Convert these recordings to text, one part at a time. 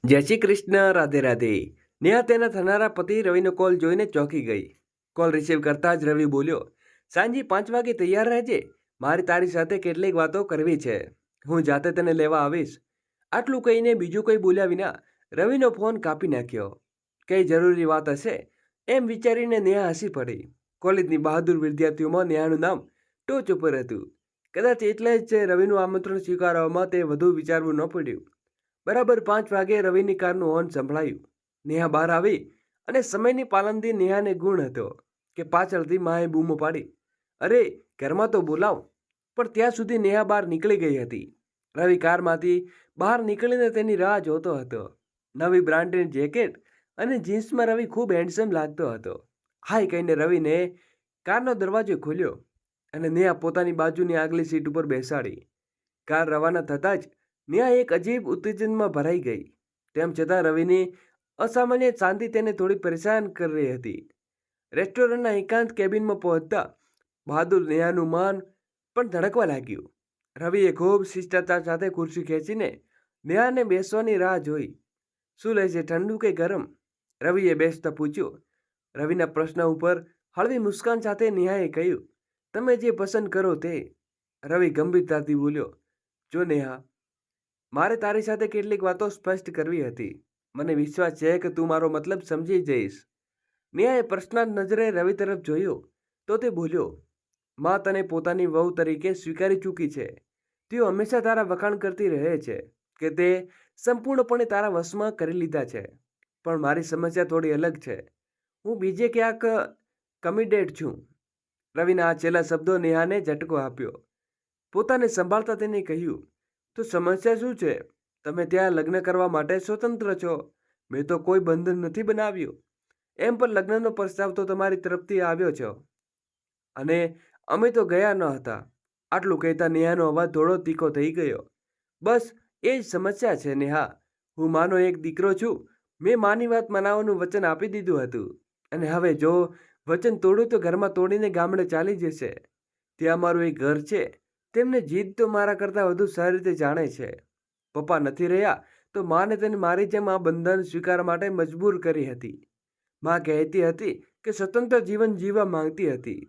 જય શ્રી કૃષ્ણ. રાધે રાધે. નેહા તેના થનારા પતિ રવિનો કોલ જોઈને ચોંકી ગઈ. કોલ રિસીવ કરતા જ રવિ બોલ્યો, સાંજે 5 વાગે તૈયાર રહેજે. મારી તારી સાથે કેટલીક વાતો કરવી છે. હું જાતે તને લેવા આવીશ. આટલું કહીને બીજું કંઈ બોલ્યા વિના રવિનો ફોન કાપી નાખ્યો. કઈ જરૂરી વાત હશે એમ વિચારીને નેહા હસી પડી. કોલેજની બહાદુર વિદ્યાર્થીઓમાં નેહાનું નામ ટોચ ઉપર હતું. કદાચ એટલે જ રવિનું આમંત્રણ સ્વીકારવામાં તે વધુ વિચારવું ન પડ્યું. બરાબર 5 વાગે રવિની કારનું હોર્ન સંભળાયું. નેહા બહાર આવી અને સમયની પાલનથી નેહાને ગુણ હતો કે પાછળથી માએ બૂમો પાડી, અરે ઘરમાં તો બોલાવ. પણ ત્યાં સુધી નેહા બહાર નીકળી ગઈ હતી. રવિ કારમાંથી બહાર નીકળીને તેની રાહ જોતો હતો. નવી બ્રાન્ડેડ જેકેટ અને જીન્સમાં રવિ ખૂબ હેન્ડસમ લાગતો હતો. હાય કહીને રવિને કારનો દરવાજો ખોલ્યો અને નેહા પોતાની બાજુની આગલી સીટ ઉપર બેસાડી. કાર રવાના થતાં જ નેહા એક અજીબ ઉત્તેજનમાં ભરાઈ ગઈ. તેમ છતાં રવિની અસામાન્ય શાંતિ તેને થોડી પરેશાન કરી રહી હતી. રેસ્ટોરન્ટના એકાંત કેબિનમાં પહોંચતા બહાદુર નેહાનું મન પણ ધડકવા લાગ્યું. રવિએ ખૂબ શિષ્ટાચાર સાથે ખુરશી ખેંચીને નેહાને બેસવાની રાહ જોઈ. શું લેશે, ઠંડુ કે ગરમ? રવિએ બેસતા પૂછ્યું. રવિના પ્રશ્ન ઉપર હળવી મુસ્કાન સાથે નેહાએ કહ્યું, તમે જે પસંદ કરો તે. રવિ ગંભીરતાથી બોલ્યો, જો નેહા, મારે તારી સાથે કેટલીક વાતો સ્પષ્ટ કરવી હતી. મને વિશ્વાસ છે કે તું મારો મતલબ સમજી જઈશ. નેહાએ પ્રશ્નાર્થ નજરે રવિ તરફ જોયો તો તે બોલ્યો, માં તને પોતાની વહુ તરીકે સ્વીકારી ચૂકી છે. તેઓ હંમેશા તારા વખાણ કરતી રહે છે કે તે સંપૂર્ણપણે તારા વશમાં કરી લીધા છે. પણ મારી સમસ્યા થોડી અલગ છે. હું બીજે ક્યાંક કમિટેડ છું. રવિના આ છેલ્લા શબ્દો નેહાને ઝટકો આપ્યો. પોતાને સંભાળતા તેને કહ્યું, તો સમસ્યા શું છે? તમે ત્યાં લગ્ન કરવા માટે સ્વતંત્ર છો. મેં તો કોઈ બંધન નથી બનાવ્યું. એમ પણ લગ્નનો પ્રસ્તાવ તો તમારી તરફથી આવ્યો છે અને અમે તો ગયા ન હતા. આટલું કહેતા નેહાનો અવાજ થોડો તીખો થઈ ગયો. બસ એ જ સમસ્યા છે નેહા. હું માનો એક દીકરો છું. મેં માની વાત મનાવવાનું વચન આપી દીધું હતું અને હવે જો વચન તોડું તો ઘરમાં તોડીને ગામડે ચાલી જશે. ત્યાં મારું એક ઘર છે. તેમને જીદ તો મારા કરતાં વધુ સારી રીતે જાણે છે. પપ્પા નથી રહ્યા તો માને તેને મારી જેમ આ બંધન સ્વીકાર માટે મજબૂર કરી હતી. માં કહેતી હતી કે સ્વતંત્ર જીવન જીવવા માંગતી હતી.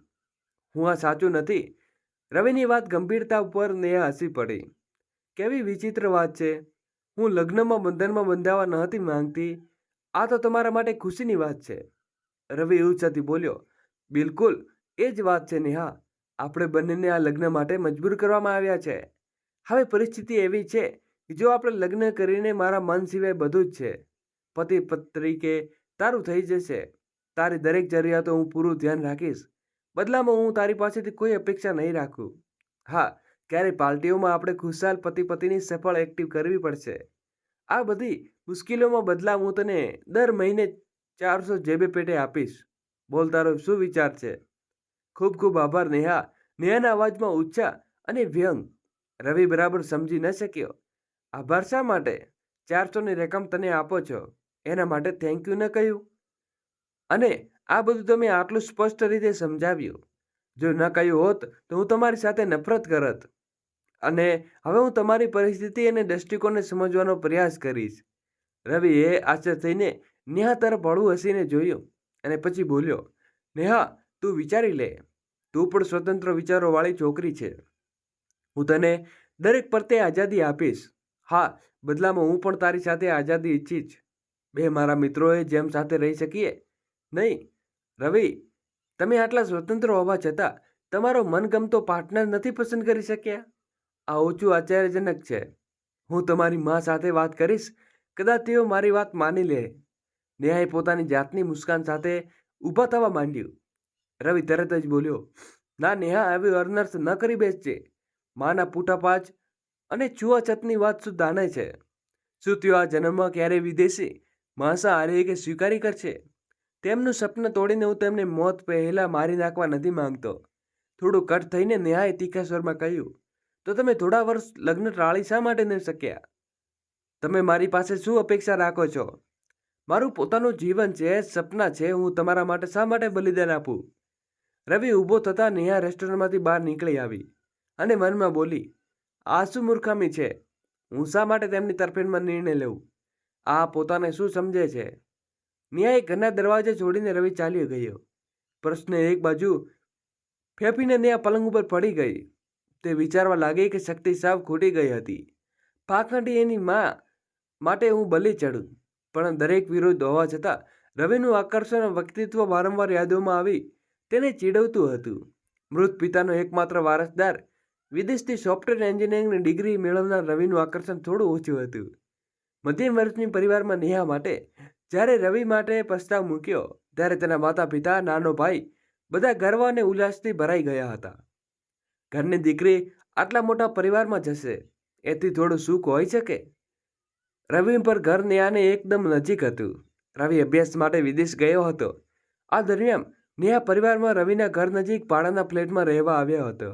હું આ સાચું નથી? રવિની વાત ગંભીરતા ઉપર નેહા હસી પડી. કેવી વિચિત્ર વાત છે. હું લગ્નમાં બંધનમાં બંધાવા નહોતી માંગતી. આ તો તમારા માટે ખુશીની વાત છે. રવિ ઉત્સાહથી બોલ્યો, બિલકુલ એ જ વાત છે નેહા. આપણે બંનેને આ લગ્ન માટે મજબૂર કરવામાં આવ્યા છે. હવે પરિસ્થિતિ એવી છે કે જો આપણે લગ્ન કરીને મારા મન સિવાય બધું જ છે. પતિ તરીકે તારું થઈ જશે. તારી દરેક જરૂરિયાતો હું પૂરું ધ્યાન રાખીશ. બદલામાં હું તારી પાસેથી કોઈ અપેક્ષા નહીં રાખું. હા, ક્યારેય પાર્ટીઓમાં આપણે ખુશાલ પતિ પત્ની સફળ એક્ટિવ કરવી પડશે. આ બધી મુશ્કેલીઓમાં બદલાવ હું તને દર મહિને 400 જેબે પેટે આપીશ. બોલ, તારો શું વિચાર છે? ખૂબ ખૂબ આભાર નેહા. નેહાના અવાજમાં ઉત્સાહ અને વ્યંગ. રવિ બરાબર સમજી ન શક્યો. આભાર શા માટે? 400ની રકમ તને આપો છો એના માટે થેન્ક યુ ન કહ્યું? અને આ બધું તમે આટલું સ્પષ્ટ રીતે સમજાવ્યું. જો ન કહ્યું હોત તો હું તમારી સાથે નફરત કરત. અને હવે હું તમારી પરિસ્થિતિ અને દૃષ્ટિકોણને સમજવાનો પ્રયાસ કરીશ. રવિએ આશ્ચર્ય થઈને નેહા તરફ હળવું હસીને જોયું અને પછી બોલ્યો, નેહા, તું વિચારી લે. તું પણ સ્વતંત્ર વિચારોવાળી છોકરી છે. હું તને દરેક પ્રત્યે આઝાદી આપીશ. હા, બદલામાં હું પણ તારી સાથે આઝાદી ઈચ્છીશ. બે મારા મિત્રોએ જેમ સાથે રહી શકીએ. નહીં રવિ, તમે આટલા સ્વતંત્ર હોવા છતાં તમારો મનગમતો પાર્ટનર નથી પસંદ કરી શક્યા. આ ઓછું આશ્ચર્યજનક છે. હું તમારી મા સાથે વાત કરીશ. કદાચ તેઓ મારી વાત માની લે. નેહાએ પોતાની જાતની મુસ્કાન સાથે ઊભા થવા માંડ્યું. રવિ તરત જ બોલ્યો, ના નેહા, આવી અનર્થ ન કરી બેસજે. માના પૂઠાપાછ અને છૂઆછતની વાત શું દાને છે? શું તેઓ આ જન્મમાં ક્યારેય વિદેશી માંસાહારી કે સ્વીકારી કરશે? તેમનું સપનું તોડીને હું તેમને મોત પહેલા મારી નાખવા નથી માંગતો. થોડું કટ થઈને નેહાએ તીખા સ્વરમાં કહ્યું, તો તમે થોડા વર્ષ લગ્ન ટાળી શા માટે ન શક્યા? તમે મારી પાસે શું અપેક્ષા રાખો છો? મારું પોતાનું જીવન છે, સપના છે. હું તમારા માટે શા માટે બલિદાન આપું? રવિ ઊભો થતા નેહા રેસ્ટોરન્ટમાંથી બહાર નીકળી આવી અને મનમાં બોલી, આ શું મૂર્ખામી છે? હું શા માટે તેમની તરફેણમાં નિર્ણય લઉં? આ પોતાને શું સમજે છે? નેહાએ ઘરના દરવાજે છોડીને રવિ ચાલ્યો ગયો. પ્રશ્ન એક બાજુ ફેંફીને નેહા પલંગ ઉપર પડી ગઈ. તે વિચારવા લાગી કે શક્તિ સાવ ખૂટી ગઈ હતી. પાખંડી એની માટે હું બલી ચડું, પણ દરેક વિરોધ હોવા છતાં રવિનું આકર્ષણ અને વ્યક્તિત્વ વારંવાર યાદોમાં આવી તેને ચીડવતું હતું. મૃત પિતાનો એકમાત્ર વારસદાર, વિદેશથી સોફ્ટવેર એન્જિનિયરિંગની ડિગ્રી મેળવનાર રવિનું આકર્ષણ થોડું ઓછું હતું. મધ્યમ વર્ષની પરિવારમાં નેહા માટે જ્યારે રવિ માટે પ્રસ્તાવ મૂક્યો ત્યારે તેના માતા પિતા, નાનો ભાઈ બધા ગર્વ અને ઉલ્લાસથી ભરાઈ ગયા હતા. ઘરની દીકરી આટલા મોટા પરિવારમાં જશે, એથી થોડું સુખ હોઈ શકે? રવિ પર ઘર નેહાને એકદમ નજીક હતું. રવિ અભ્યાસ માટે વિદેશ ગયો હતો. આ દરમિયાન નેહા પરિવારમાં રવિના ઘર નજીક ભાડાના ફ્લેટમાં રહેવા આવ્યો હતો.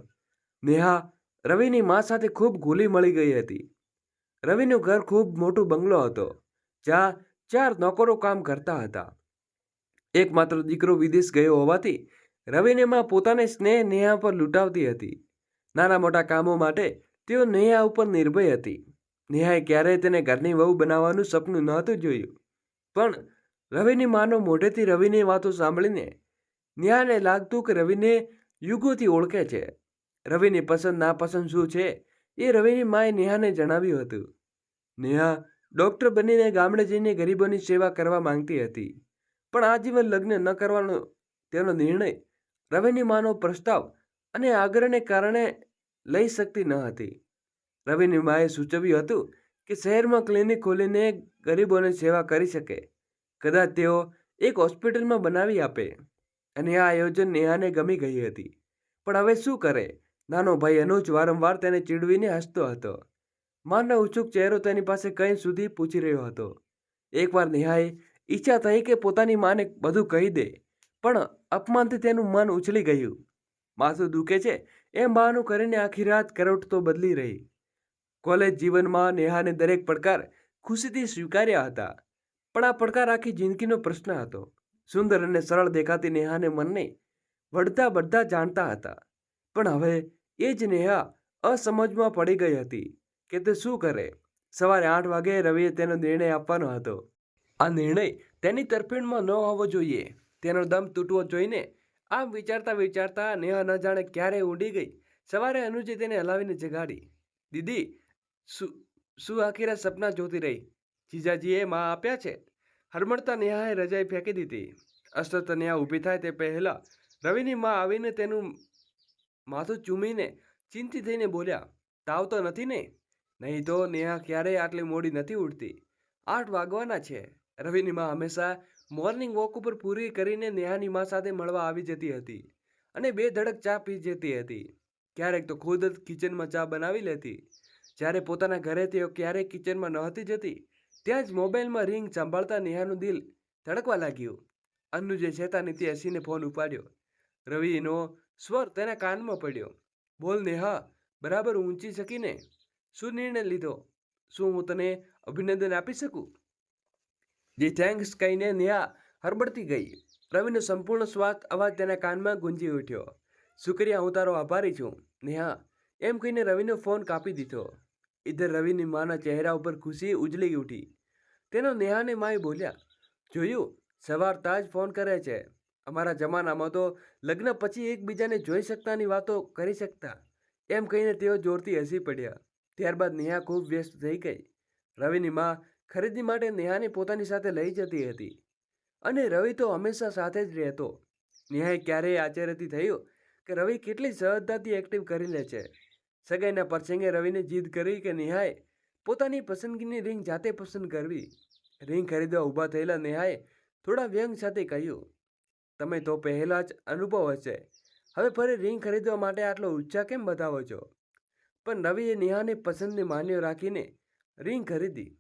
નેહા રવિની મા સાથે ખૂબ ઘુલી મળી ગઈ હતી. રવિનું ઘર ખૂબ મોટું બંગલો હતો, જ્યાં 4 નોકરો કામ કરતા હતા. એકમાત્ર દીકરો વિદેશ ગયો હોવાથી રવિની મા પોતાને સ્નેહ નેહા પર લૂંટાવતી હતી. નાના મોટા કામો માટે તેઓ નેહા ઉપર નિર્ભય હતી. નેહાએ ક્યારેય તેને ઘરની વહુ બનાવવાનું સપનું નહોતું જોયું. પણ રવિની માનો મોઢેથી રવિની વાતો સાંભળીને નેહાને લાગતું કે રવિને યુગોથી ઓળખે છે. રવિની પસંદ નાપસંદ શું છે એ રવિની માએ નેહાને જણાવ્યું હતું. નેહા ડૉક્ટર બનીને ગામડે જઈને ગરીબોની સેવા કરવા માંગતી હતી, પણ આજીવન લગ્ન ન કરવાનો તેનો નિર્ણય રવિની માનો પ્રસ્તાવ અને આગ્રહને કારણે લઈ શકતી ન હતી. રવિની માએ સૂચવ્યું હતું કે શહેરમાં ક્લિનિક ખોલીને ગરીબોની સેવા કરી શકે. કદાચ તેઓ એક હોસ્પિટલમાં બનાવી આપે. અને આ આયોજન નેહાને ગમી ગઈ હતી. પણ હવે શું કરે? નાનો ભાઈ અનુજ વારંવાર તેને ચીડવીને હસતો હતો. માનો ઉત્સુક ચહેરો તેની પાસે કંઈ સુધી પૂછી રહ્યો હતો. એકવાર નેહાએ ઈચ્છા થઈ કે પોતાની માને બધું કહી દે, પણ અપમાનથી તેનું મન ઉછળી ગયું. માથું દુખે છે એમ બહાનું કરીને આખી રાત કરવટતો બદલી રહી. કોલેજ જીવનમાં નેહાને દરેક પડકાર ખુશીથી સ્વીકાર્યા હતા, પણ આ પડકાર આખી જિંદગીનો પ્રશ્ન હતો. સુંદર અને સરળ દેખાતી નેહાને મનને વળતા બધા જાણતા હતા, પણ હવે એ જ નેહા અસમજમાં પડી ગઈ હતી કે તે શું કરે. સવારે 8 વાગે રવિએ તેનો નિર્ણય આપવાનો હતો. આ નિર્ણય તેની તરફેણમાં ન હોવો જોઈએ. તેનો દમ તૂટવો જોઈને આમ વિચારતા વિચારતા નેહા ન જાણે ક્યારે ઊંડી ગઈ. સવારે અનુજે તેને હલાવીને જગાડી. દીદી, શું આખી રાત સપના જોતી રહી? જીજાજીએ માં આપ્યા છે? હરમળતા નેહાએ રજાઈ ફેંકી દીધી. અસ્વસ્થ નેહા ઊભી થાય તે પહેલા રવિની માં આવીને તેનું માથું ચૂમીને ચિંતિત થઈને બોલ્યા, તાવ તો નથી ને? નહીં તો નેહા ક્યારેય આટલી મોડી નથી ઉઠતી. 8 વાગવાના છે. રવિની માં હંમેશા મોર્નિંગ વોક ઉપર પૂરી કરીને નેહાની માં સાથે મળવા આવી જતી હતી અને 2 ધડક ચા પી જતી હતી. ક્યારેક તો ખુદ જ કિચનમાં ચા બનાવી લેતી. જ્યારે પોતાના ઘરે તેઓ ક્યારેય કિચનમાં નહોતી જતી, ત્યાં જ મોબાઈલમાં રિંગ સાંભળતા નેહાનું દિલ ધડકવા લાગ્યું. અનુજે શેતાનીથી હસીને ફોન ઉપાડ્યો. રવિનો સ્વર તેના કાનમાં પડ્યો. બોલ નેહા, બરાબર ઊંચી શકીને? શું નિર્ણય લીધો? શું હું તને અભિનંદન આપી શકું? જી થેન્ક્સ કહીને નેહા હરબડતી ગઈ. રવિનો સંપૂર્ણ સ્વાર્થ અવાજ તેના કાનમાં ગુંજી ઉઠ્યો. શુક્રિયા, હું તારો આભારી છું નેહા, એમ કહીને રવિનો ફોન કાપી દીધો. ઇધર રવિની માના ચહેરા ઉપર ખુશી ઉજળી ઉઠી. તેનો નેહાને માએ બોલ્યા, જોયું, સવાર તાજ ફોન કરે છે. અમારા જમાનામાં તો લગ્ન પછી એકબીજાને જોઈ શકતાની વાતો કરી શકતા. એમ કહીને તેઓ જોરથી હસી પડ્યા. ત્યારબાદ નેહા ખૂબ વ્યસ્ત થઈ ગઈ. રવિની મા ખરીદી માટે નેહાને પોતાની સાથે લઈ જતી હતી અને રવિ તો હંમેશા સાથે જ રહેતો. નેહાએ ક્યારેય આશ્ચર્યથી થયું કે રવિ કેટલી સહજતાથી એક્ટિવ કરી લે છે. સગાઈના પ્રસંગે રવિને જીદ કરી કે નેહાએ પોતાની પસંદગીની રિંગ જાતે પસંદ કરવી. રિંગ ખરીદવા ઊભા થયેલા નેહાએ થોડા વ્યંગ સાથે કહ્યું, તમે તો પહેલાં જ અનુભવ હશે, હવે ફરી રિંગ ખરીદવા માટે આટલો ઉત્સાહ કેમ બતાવો છો? પણ રવિએ નેહાની પસંદને માન્ય રાખીને રિંગ ખરીદી.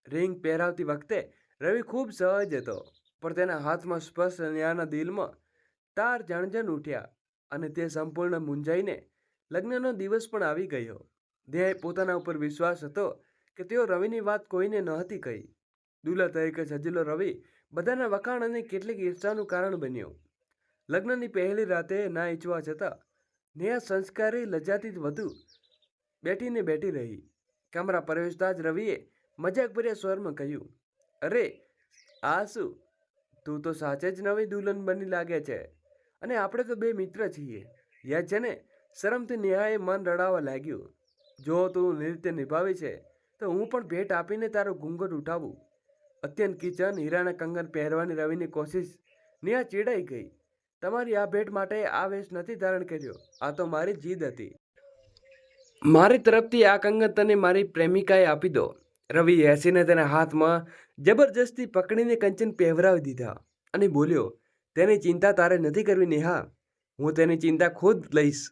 રિંગ પહેરાવતી વખતે રવિ ખૂબ સહજ હતો, પણ તેના હાથમાં સ્પર્શ નેહાના દિલમાં તાર જણજણ ઉઠ્યા અને તે સંપૂર્ણ મૂંઝાઈને લગ્નનો દિવસ પણ આવી ગયો. નેહાએ પોતાના ઉપર વિશ્વાસ હતો કે તેઓ રવિની વાત કોઈને નહોતી કહી. દુલ્હા તરીકે સજેલો રવિ બધાના વખાણ અને કેટલીક ઈર્ષાનું કારણ બન્યો. લગ્નની પહેલી રાતે ના ઈચ્છવા છતાં નેહા સંસ્કારી લજાતી વધુ બેઠી રહી. કમરા પ્રવેશતા જ રવિએ મજાકભર્યા સ્વરમાં કહ્યું, અરે આ શું, તું તો સાચે જ નવી દુલ્હન બની લાગે છે, અને આપણે તો બે મિત્ર છીએ, યાદ છે ને? શરમથી નેહાએ મન રડાવવા લાગ્યું. જો તું નૃત્ય નિભાવી છે તો હું પણ ભેટ આપીને તારો ઘૂંઘટ ઉઠાવું. અત્યંત કિચન હીરાના કંગન પહેરવાની રવિની કોશિશ. નેહા ચીડાઈ ગઈ. તમારી આ ભેટ માટે આ વેશ નથી ધારણ કર્યો, આ તો મારી જીદ હતી. મારી તરફથી આ કંગન તને મારી પ્રેમિકાએ આપી દો. રવિએ હસીને તેના હાથમાં જબરજસ્તી પકડીને કંચન પહેરાવી દીધા અને બોલ્યો, તેની ચિંતા તારે નથી કરવી નેહા, હું તેની ચિંતા ખુદ લઈશ.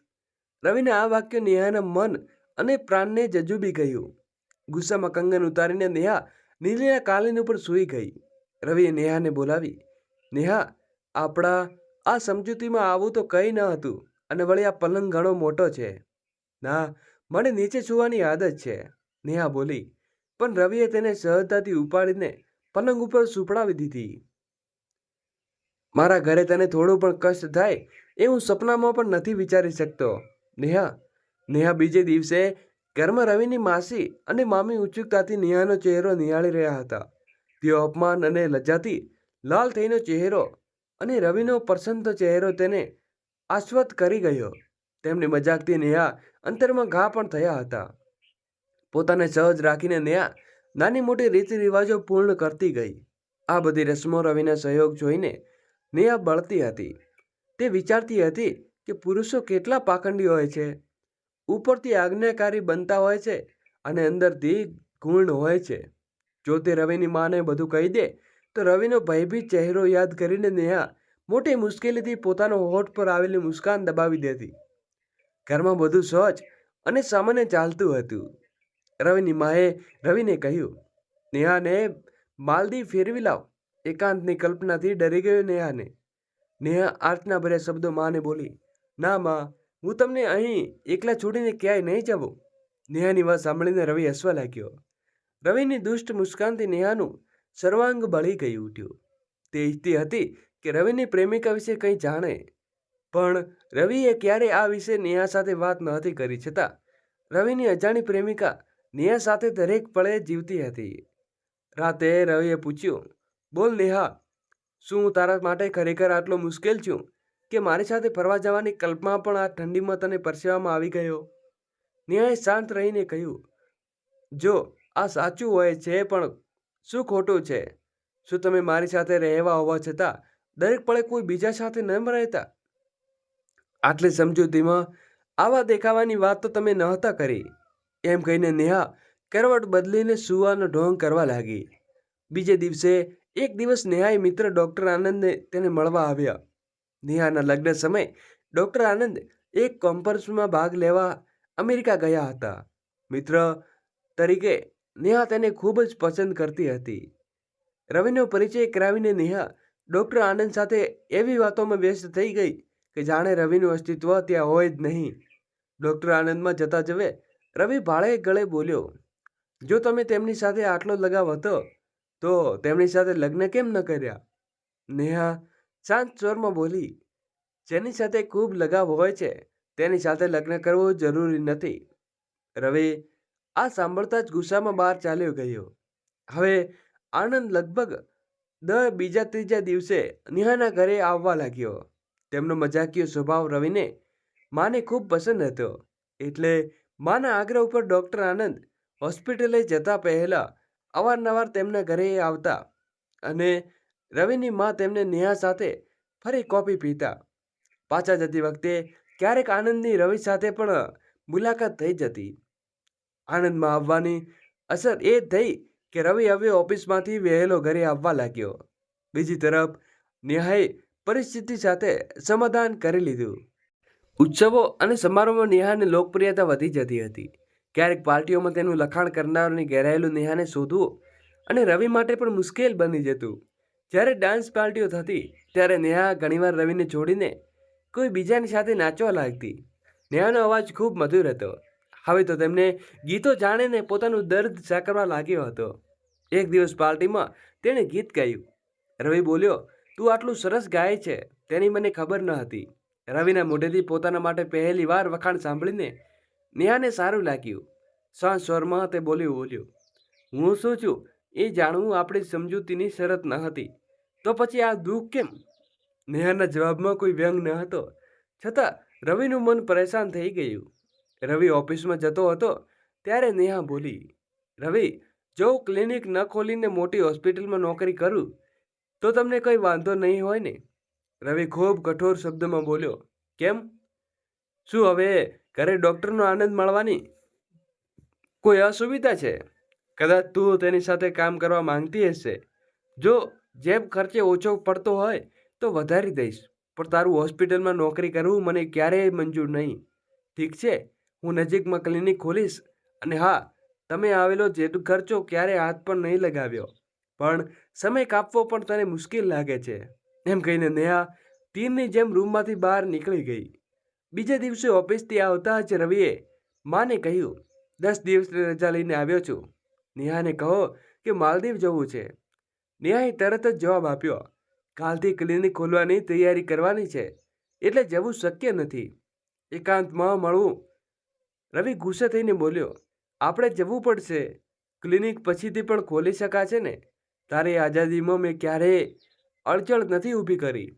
રવિના આ વાક્ય નેહાના મન અને પ્રાણને જજુબી ગયું. ગુસ્સામાં કંગન ઉતારીને નેહા નીલીના કાલીન ઉપર સૂઈ ગઈ. રવિએ નેહાને બોલાવી, નેહા, આપણા આ સમજૂતીમાં આવું તો કંઈ ન હતું, અને વળી આ પલંગ ઘણો મોટો છે. ના, મને નીચે સૂવાની આદત છે, નેહા બોલી. પણ રવિએ તેને સહજતાથી ઉપાડીને પલંગ ઉપર સુપડાવી દીધી. મારા ઘરે તને થોડું પણ કષ્ટ થાય એ હું સપનામાં પણ નથી વિચારી શકતો નેહા. બીજે દિવસે ઘરમાં રવિની માસી અને મામી ઉત્સુકતાથી નેહાનો ચહેરો નિહાળી રહ્યા હતા. તેઓ અપમાન અને લજ્જાથી લાલ થઈને ચહેરો અને રવિનો પ્રસન્ન ચહેરો તેને આશ્વત કરી ગયો. તેમની મજાકથી નેહા અંતરમાં ઘા પણ થયા હતા. પોતાને સહજ રાખીને નેહા નાની મોટી રીતિ રિવાજો પૂર્ણ કરતી ગઈ. આ બધી રસમો રવિના સહયોગ જોઈને નેહા બળતી હતી. તે વિચારતી હતી કે પુરુષો કેટલા પાખંડી હોય છે. ઉપરથી આજ્ઞાકારી બનતા હોય છે અને અંદરથી ગુણ હોય છે. જો તે રવિની માને બધું કહી દે તો રવિનો ભયભીત ચહેરો યાદ કરીને નેહા મોટી મુશ્કેલીથી પોતાનો હોઠ પર આવેલી મુસ્કાન દબાવી દેતી. ઘરમાં બધું સહજ અને સામાન્ય ચાલતું હતું. રવિની માએ રવિને કહ્યું, નેહાને માલદીવ ફેરવી લાવ. એકાંતની કલ્પનાથી ડરી ગયો નેહા આર્તના ભર્યા શબ્દો માને બોલી, ના માં, હું તમને અહીં એકલા છોડીને ક્યાંય નહીં જાઉં. નેહાની વાત સાંભળીને રવિ હસવા લાગ્યો. રવિની દુષ્ટ મુસ્કાનથી નેહાનું સર્વાંગ બળી ગઈ ઉઠ્યું. તે ઈચ્છતી હતી કે રવિની પ્રેમિકા વિશે કંઈ જાણે, પણ રવિએ ક્યારેય આ વિશે નેહા સાથે વાત નહોતી કરી. છતાં રવિની અજાણી પ્રેમિકા નેહા સાથે દરેક પળે જીવતી હતી. રાતે રવિએ પૂછ્યું, બોલ નેહા, શું હું તારા માટે ખરેખર આટલો મુશ્કેલ છું કે મારી સાથે ફરવા જવાની કલ્પના પણ આ ઠંડીમાં તને પરસેવામાં આવી ગયો? નેહાએ શાંત રહીને કહ્યું, જો આ સાચું હોય છે, પણ શું ખોટું છે? શું તમે મારી સાથે રહેવા હોવા છતાં દરેક પળે કોઈ બીજા સાથે ન રહેતા? આટલી સમજૂતીમાં આવા દેખાવાની વાત તો તમે નહોતા કરી. એમ કહીને નેહા કરવટ બદલીને સૂવાનો ઢોંગ કરવા લાગી. બીજે દિવસે એક દિવસ નેહાએ મિત્ર ડૉક્ટર આનંદને તેને મળવા આવ્યા. નેહાના લગ્ન સમયે ડૉક્ટર આનંદ એક કોન્ફરન્સમાં ભાગ લેવા અમેરિકા ગયા હતા. મિત્ર તરીકે નેહા તેને ખૂબ જ પસંદ કરતી હતી. રવિનો પરિચય કરાવીને નેહા ડૉક્ટર આનંદ સાથે એવી વાતોમાં વ્યસ્ત થઈ ગઈ કે જાણે રવિનું અસ્તિત્વ ત્યાં હોય જ નહીં. ડૉક્ટર આનંદમાં જતા જવે રવિ ભાળે ગળે બોલ્યો, જો તમે તેમની સાથે આટલો લગાવ હતો તો તેમની સાથે લગ્ન કેમ ન કર્યા? નેહા શાંત સ્વરમાં બોલી, જેની સાથે ખૂબ લગાવ હોય છે તેની સાથે લગ્ન કરવું જરૂરી નથી. રવિ આ સાંભળતા જ ગુસ્સામાં બહાર ચાલ્યો ગયો. હવે આનંદ લગભગ બીજા ત્રીજા દિવસે નેહાના ઘરે આવવા લાગ્યો. તેમનો મજાકીય સ્વભાવ રવિને માને ખૂબ પસંદ હતો. એટલે માના આગ્રહ ઉપર ડૉક્ટર આનંદ હોસ્પિટલે જતા પહેલા અવારનવાર તેમના ઘરે આવતા અને રવિની મા તેમને નેહા સાથે ફરી કોફી પીતા. પાછા જતી વખતે ક્યારેક આનંદની રવિ સાથે પણ મુલાકાત થઈ જતી. આનંદમાં આવવાની અસર એ થઈ કે રવિ હવે ઓફિસમાંથી વહેલો ઘરે આવવા લાગ્યો. બીજી તરફ નેહાએ પરિસ્થિતિ સાથે સમાધાન કરી લીધું. ઉત્સવો અને સમારોહમાં નેહાની લોકપ્રિયતા વધી જતી હતી. ક્યારેક પાર્ટીઓમાં તેનું લખાણ કરનારની ઘેરાયેલું નેહાને શોધવું અને રવિ માટે પણ મુશ્કેલ બની જતું. જ્યારે ડાન્સ પાર્ટીઓ થતી ત્યારે નેહા ઘણીવાર રવિને છોડીને કોઈ બીજાની સાથે નાચવા લાગતી. નેહાનો અવાજ ખૂબ મધુર હતો. હવે તો તેમને ગીતો જાણીને પોતાનું દર્દ સાકરવા લાગ્યો હતો. એક દિવસ પાર્ટીમાં તેણે ગીત ગાયું. રવિ બોલ્યો, તું આટલું સરસ ગાય છે તેની મને ખબર ન હતી. રવિના મોઢેથી પોતાના માટે પહેલી વાર વખાણ સાંભળીને નેહાને સારું લાગ્યું. શાંત સ્વરમાં તે બોલ્યો, હું શું છું એ જાણવું આપણી સમજૂતીની શરત ન હતી. તો પછી આ દુઃખ કેમ? નેહાના જવાબમાં કોઈ વ્યંગ ન હતો, છતાં રવિનું મન પરેશાન થઈ ગયું. રવિ ઓફિસમાં જતો હતો ત્યારે નેહા બોલી, રવિ, જો હું ક્લિનિક ન ખોલીને મોટી હોસ્પિટલમાં નોકરી કરું તો તમને કંઈ વાંધો નહીં હોય ને? રવિ ખૂબ કઠોર શબ્દમાં બોલ્યો, કેમ? શું હવે ઘરે ડૉક્ટરનો આનંદ મળવાની કોઈ અસુવિધા છે? કદાચ તું તેની સાથે કામ કરવા માંગતી હશે. જો જેબ ખર્ચે ઓછો પડતો હોય તો વધારી દઈશ, પણ તારું હોસ્પિટલમાં નોકરી કરવું મને ક્યારેય મંજૂર નહીં. ઠીક છે, હું નજીકમાં ક્લિનિક ખોલીશ, અને હા, તમે આવેલો જે ખર્ચો ક્યારે હાથ પણ નહીં લગાવ્યો, પણ સમય કાપવો પણ તને મુશ્કેલ લાગે છે. એમ કહીને નેહા તીરની જેમ રૂમમાંથી બહાર નીકળી ગઈ. બીજે દિવસે ઓફિસથી આવતા જ રવિએ માને કહ્યું, 10 દિવસની રજા લઈને આવ્યો છું. નેહાને કહો કે માલદીવ જવું છે. નેહાએ તરત જ જવાબ આપ્યો, કાલથી ક્લિનિક ખોલવાની તૈયારી કરવાની છે, એટલે જવું શક્ય નથી. એકાંતમાં મળવું. રવિ ગુસ્સે થઈને બોલ્યો, આપણે જવું પડશે. ક્લિનિક પછીથી પણ ખોલી શકાશે ને? તારી આઝાદીમાં મેં ક્યારેય અડચણ નથી ઊભી કરી,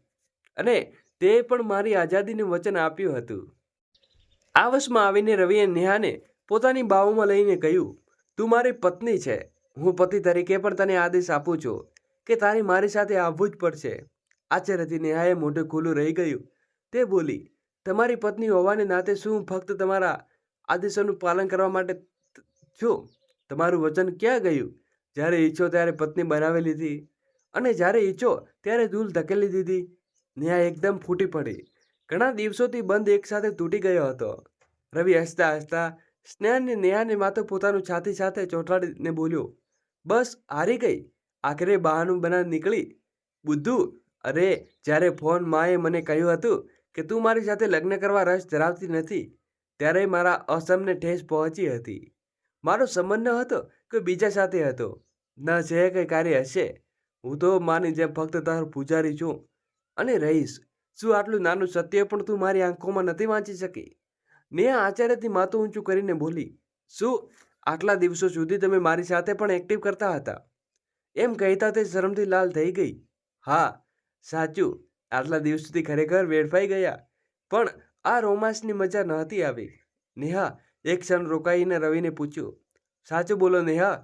અને તે પણ મારી આઝાદીનું વચન આપ્યું હતું. આ વશમાં આવીને રવિએ નેહાને પોતાની બાહોમાં લઈને કહ્યું, તું મારી પત્ની છે. હું પતિ તરીકે પણ તને આદેશ આપું છું કે તારી મારી સાથે આવવું જ પડશે. આશ્ચર્યથી નેહાએ મોઢું ખુલ્લું રહી ગયું. તે બોલી, તમારી પત્ની હોવાને નાતે શું હું ફક્ત તમારા આદેશોનું પાલન કરવા માટે છું? તમારું વચન ક્યાં ગયું? જ્યારે ઈચ્છો ત્યારે પત્ની બનાવી લીધી, અને જ્યારે ઈચ્છો ત્યારે દૂર ધકેલી દીધી. નેહા એકદમ ફૂટી પડી. ઘણા દિવસોથી બંધ એકસાથે તૂટી ગયો હતો. રવિ હસતા હસતા સ્નેહાને નેહાને માથું પોતાનું છાતી સાથે ચોંટાડીને બોલ્યો, બસ હારી ગઈ, આખરે બહાનું બનાવી નીકળી. બુદ્ધુ, અરે જ્યારે ફોન માએ મને કહ્યું હતું કે તું મારી સાથે લગ્ન કરવા રસ ધરાવતી નથી, ત્યારે મારા અસમને ઠેસ પહોંચી હતી. મારો સંબંધ ન હતો કોઈ બીજા સાથે હતો, ન છે કંઈ કાર્ય હશે. હું તો માની જેમ ફક્ત તારો પૂજારી છું અને રહીશ. શું આટલું નાનું સત્ય પણ તું મારી આંખોમાં નથી વાંચી શકી? નેહા આશ્ચર્યથી માથું ઊંચું કરીને બોલી, શું આટલા દિવસો સુધી તમે મારી સાથે પણ એક્ટિવ કરતા હતા? એમ કહેતા તે શરમથી લાલ થઈ ગઈ. હા, સાચું, આટલા દિવસોથી ખરેખર વેડફાઈ ગયા, પણ આ રોમાંસની મજા નહોતી આવી. નેહા એક ક્ષણ રોકાઈને રવિને પૂછ્યું, સાચું બોલો નેહા,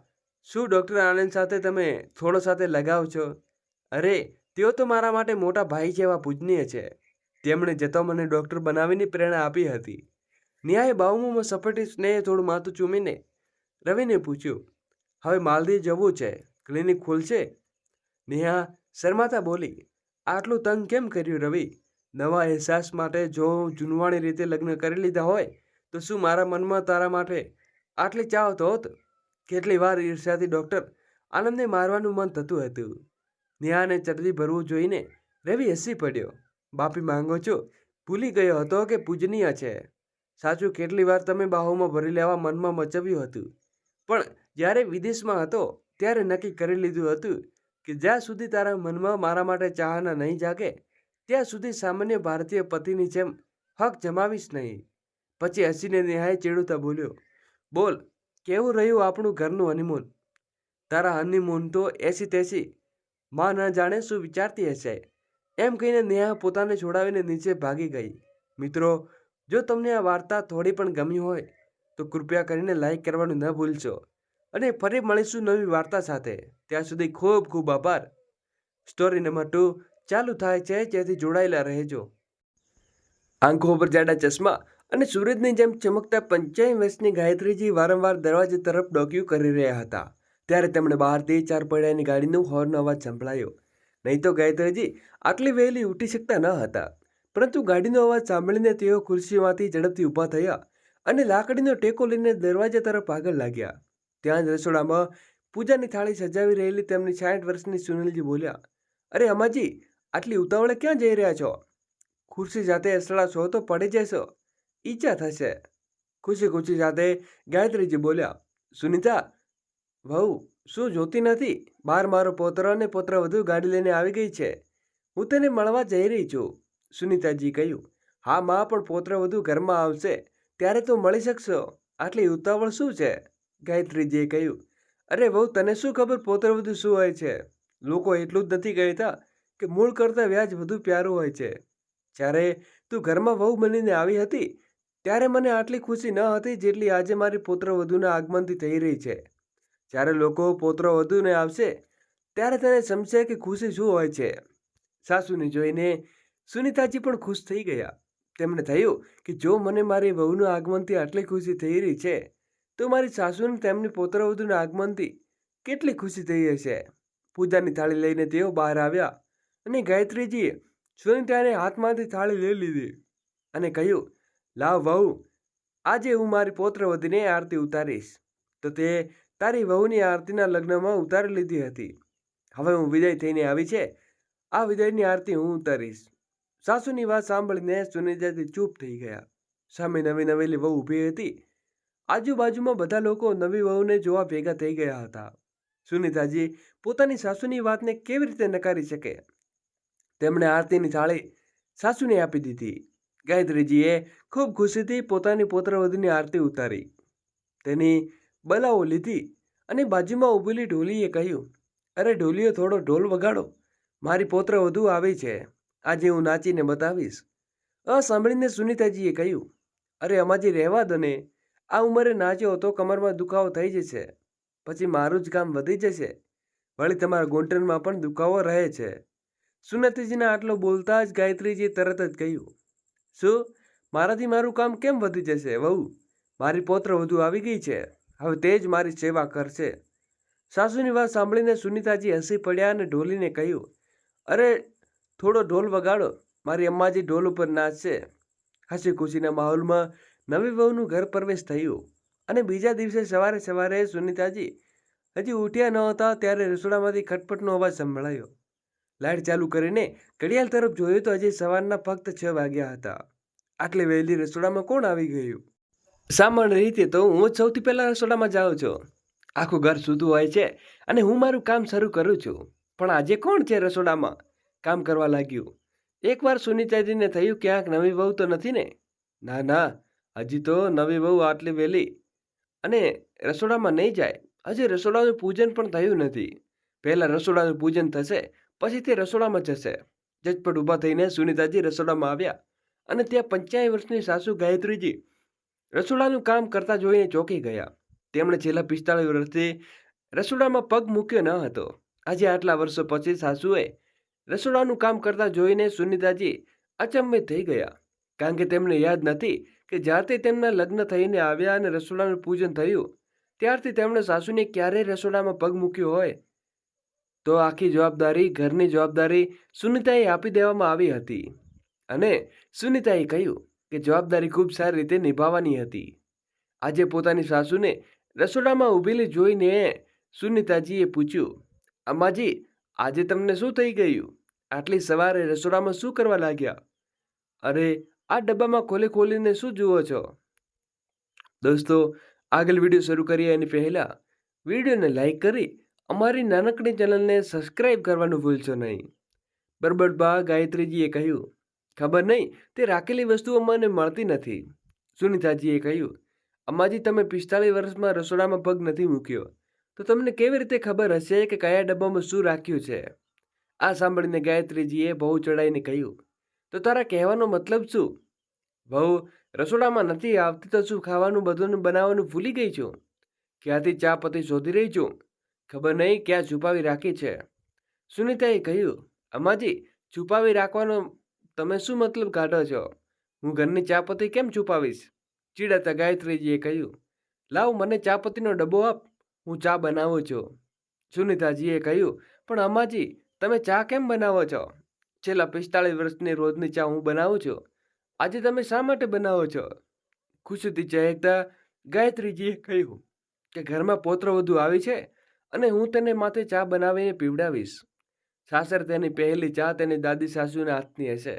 શું ડૉક્ટર આનંદ સાથે તમે થોડો સાથે લગાવ છો? અરે, તેઓ તો મારા માટે મોટા ભાઈ જેવા પૂજનીય છે. તેમણે જતો મને ડૉક્ટર બનાવીને પ્રેરણા આપી હતી. નેહાએ બાહુમાં સપાટી સ્નેહ થોડું માથું ચૂમીને રવિને પૂછ્યું, હવે માલદીવ જવું છે, ક્લિનિક ખુલશે? નેહા શરમાતા બોલી, આટલું તંગ કેમ કર્યું રવિ? નવા અહેસાસ માટે જો જૂનવાણી રીતે લગ્ન કરી લીધા હોય તો શું મારા મનમાં તારા માટે આટલી ચાહત હોત? કેટલી વાર ઈર્ષ્યાથી ડૉક્ટર આનંદને મારવાનું મન થતું હતું. નેહાને ચરબી ભરવું જોઈને રવિ હસી પડ્યો. માફી માંગો છો? ભૂલી ગયો હતો કે પૂજનીય છે. સાચું, કેટલી વાર તમે બાહોમાં ભરી લેવા મનમાં મચવ્યું હતું, પણ જ્યારે વિદેશમાં હતો ત્યારે નક્કી કરી લીધું હતું કે જ્યાં સુધી તારા મનમાં મારા માટે ચાહના નહીં જાગે ત્યાં સુધી સામાન્ય ભારતીય પતિની જેમ હક જમાવીશ નહીં. પછી હસીને નેહાએ ચીડુતા બોલ્યો, બોલ, કેવું રહ્યું આપણું ઘરનું હનીમૂન? તારા હનીમૂન તો એસી તેસી, માં ન જાણે શું વિચારતી હશે. એમ કહીને નેહા પોતાને છોડાવીને નીચે ભાગી ગઈ. મિત્રો, જો તમને આ વાર્તા થોડી પણ ગમી હોય તો કૃપયા કરીને લાઈક કરવાનું ન ભૂલશો, અને ફરી મળીશું નવી વાર્તા સાથે. ત્યાં સુધી ખૂબ ખૂબ આભાર. સ્ટોરી નંબર 2 ચાલુ થાય છે, જેથી જોડાયેલા રહેજો. આંખો પર જાડા ચશ્મા અને સૂરજની જેમ ચમકતા 85 વર્ષની ગાયત્રીજી વારંવાર દરવાજા તરફ ડોકિયું કરી રહ્યા હતા. ત્યારે તેમણે બહારથી 4 પૈડાની ગાડીનો હોર્ન અવાજ સંભળાયો. નહીં તો ગાયત્રીજી આટલી વહેલી ઉઠી શકતા ન હતા, પરંતુ ગાડીનો અવાજ સાંભળીને તેઓ ખુરશીમાંથી ઝડપથી ઊભા થયા અને લાકડીનો ટેકો લઈને દરવાજા તરફ આગળ લાગ્યા. ત્યાં જ રસોડામાં પૂજાની થાળી સજાવી રહેલી તેમની 60 વર્ષની સુનિલજી બોલ્યા, અરે અમાજી, આટલી ઉતાવળે ક્યાં જઈ રહ્યા છો? ખુરશી સાથે અથડાશો તો પડી જશો, ઈજા થશે. ખુશી ખુશી સાથે ગાયત્રીજી બોલ્યા, સુનિતા વહુ, શું જોતી નથી? બહાર મારો પૌત્ર અને પુત્રવધુ ગાડી લઈને આવી ગઈ છે. હું તેને મળવા જઈ રહી છું. સુનિતાજી કહ્યું, હા માં, પણ પુત્રવધુ ઘરમાં આવશે ત્યારે તો મળી શકશો. આટલી ઉતાવળ શું છે? ગાયત્રીજીએ કહ્યું, અરે વહુ, તને શું ખબર પુત્રવધુ શું હોય છે? લોકો એટલું જ નથી કહેતા કે મૂળ કરતાં વ્યાજ વધુ પ્યારું હોય છે. જ્યારે તું ઘરમાં વહુ બનીને આવી હતી, ત્યારે મને આટલી ખુશી ન હતી જેટલી આજે મારી પુત્રવધુના આગમનથી થઈ રહી છે. જ્યારે લોકો પુત્રવધુને આવશે, ત્યારે તેને સમજશે કે ખુશી શું હોય છે. સાસુને જોઈને સુનીતાજી પણ ખુશ થઈ ગયા. તેમને થયું કે જો મને મારી વહુના આગમનથી આટલી ખુશી થઈ રહી છે, તો મારી સાસુને તેમની પુત્રવધુના આગમનથી કેટલી ખુશી થઈ હશે. પૂજાની થાળી લઈને તેઓ બહાર આવ્યા અને ગાયત્રીજીએ સુનીતાને હાથમાંથી થાળી લઈ લીધી અને કહ્યું, લાવ વહુ, આજે હું મારી પુત્રવધુને આરતી ઉતારીશ. તો તે તારી વહુની આરતીના લગ્નમાં ઉતારી લીધી હતી. હવે હું વિદાય થઈને આવી છે, આ વિદાયની આરતી હું ઉતારીશ. સાસુની વાત સાંભળીને સુનીતાજી ચૂપ થઈ ગયા. સામે નવી નવેલી વહુ ઊભી હતી. આજુબાજુમાં બધા લોકો નવી વહુને જોવા ભેગા થઈ ગયા હતા. સુનીતાજી પોતાની સાસુની વાતને કેવી રીતે નકારી શકે? તેમણે આરતીની થાળી સાસુને આપી દીધી. ગાયત્રીજીએ ખૂબ ખુશીથી પોતાની પુત્રવધુની આરતી ઉતારી. તેની બલાઓ લીધી અને બાજુમાં ઊભેલી ઢોલીએ કહ્યું, અરે ઢોલીઓ, થોડો ઢોલ વગાડો, મારી પુત્રવધુ આવી છે, આજે હું નાચીને બતાવીશ. સાંભળીને સુનીતાજીએ કહ્યું, અરે અમાજી, રહેવા દો ને, આ ઉંમરે નાચ્યો તો કમરમાં દુખાવો થઈ જશે, પછી મારું જ કામ વધી જશે, વળી તમારા ઘૂંટણમાં પણ દુખાવો રહે છે. સુનીતાજીના આટલો બોલતા જ ગાયત્રીજીએ તરત જ કહ્યું, શું મારાથી મારું કામ કેમ વધી જશે વહુ? મારી પુત્રવધુ આવી ગઈ છે, હવે તે જ મારી સેવા કરશે. સાસુની વાત સાંભળીને સુનીતાજી હસી પડ્યા અને ઢોલીને કહ્યું, અરે થોડો ઢોલ વગાડો, મારી અમ્માજી ઢોલ ઉપર નાચશે. હસી ખુશીના માહોલમાં નવી વહુનું ઘર પ્રવેશ થયું અને બીજા દિવસે સવારે સવારે સુનીતાજી હજી ઉઠ્યા નહોતા ત્યારે રસોડામાંથી ખટપટનો અવાજ સંભળાયો. લાઇટ ચાલુ કરીને ઘડિયાળ તરફ જોયું તો હજી સવારના ફક્ત 6 વાગ્યા હતા. આટલી વહેલી રસોડામાં કોણ આવી ગયું? સામાન્ય રીતે તો હું જ સૌથી પહેલા રસોડામાં જાઉં છું. આખું ઘર સૂતું હોય છે અને હું મારું કામ શરૂ કરું છું. પણ આજે કોણ છે રસોડામાં કામ કરવા લાગ્યું? એકવાર સુનીતાજીને થયું, ક્યાંક નવી વહુ તો નથી ને? ના ના, હજી તો નવી વહુ આટલી વહેલી અને રસોડામાં નહીં જાય. હજી રસોડાનું પૂજન પણ થયું નથી. પહેલાં રસોડાનું પૂજન થશે, પછી તે રસોડામાં જશે. ઝટપટ ઊભા થઈને સુનીતાજી રસોડામાં આવ્યા અને ત્યાં 85 વર્ષની સાસુ ગાયત્રીજી રસોડાનું કામ કરતા જોઈને ચોંકી ગયા. તેમણે છેલ્લા 45 વર્ષથી રસોડામાં પગ મૂક્યો ન હતો. આજે આટલા વર્ષો પછી સાસુએ રસોડાનું કામ કરતા જોઈને સુનીતાજી અચંબિત થઈ ગયા. કારણ કે તેમને યાદ નથી કે જ્યારથી તેમના લગ્ન થઈને આવ્યા અને રસોડાનું પૂજન થયું, ત્યારથી તેમણે સાસુને ક્યારેય રસોડામાં પગ મૂક્યો હોય. તો આખી જવાબદારી, ઘરની જવાબદારી સુનીતાએ આપી દેવામાં આવી હતી અને સુનીતાએ કહ્યું કે જવાબદારી ખૂબ સારી રીતે નિભાવવાની હતી. આજે પોતાની સાસુને રસોડામાં ઊભેલી જોઈને સુનીતાજીએ પૂછ્યું, અમ્માજી, આજે તમને શું થઈ ગયું? આટલી સવારે રસોડામાં શું કરવા લાગ્યા? અરે આ ડબ્બામાં ખોલીને શું જુઓ છો? દોસ્તો, આગળ વિડીયો શરૂ કરીએ એની પહેલાં વિડીયોને લાઈક કરી અમારી નાનકડી ચેનલને સબસ્ક્રાઈબ કરવાનું ભૂલશો નહીં. બરબડબા ગાયત્રીજીએ કહ્યું, ખબર નહીં, તે રાખેલી વસ્તુઓ મને મળતી નથી. સુનીતાજીએ કહ્યું, અમ્માજી, તમે 45 વર્ષમાં રસોડામાં પગ નથી મૂક્યો, તો તમને કેવી રીતે ખબર હશે કે કયા ડબ્બામાં શું રાખ્યું છે? આ સાંભળીને ગાયત્રીજીએ બહુ ચડાઈને કહ્યું, તો તારા કહેવાનો મતલબ શું? વહુ રસોડામાં નથી આવતી તો શું ખાવાનું બધું બનાવવાનું ભૂલી ગઈ છું? ક્યાંથી ચા પત્તી શોધી રહી છું? ખબર નહીં ક્યાં છુપાવી રાખી છે. સુનીતાએ કહ્યું, અમ્માજી, છુપાવી રાખવાનો તમે શું મતલબ કાઢો છો? હું ઘરની ચા પત્તી કેમ છુપાવીશ? ચીડાતા ગાયત્રીજીએ કહ્યું, લાવ મને ચા પત્તીનો ડબ્બો આપ, હું ચા બનાવું છું. સુનીતાજીએ કહ્યું, પણ અમ્માજી, તમે ચા કેમ બનાવો છો? છેલ્લા 45 વર્ષની રોજની ચા હું બનાવું છું. આજે તમે શા માટે બનાવો છો? ખુશીથી ચહેકતા ગાયત્રીજીએ કહ્યું કે ઘરમાં પુત્રવધુ આવી છે અને હું તેને માથે ચા બનાવીને પીવડાવીશ. સાસર તેની પહેલી ચા તેની દાદી સાસુના હાથની હશે.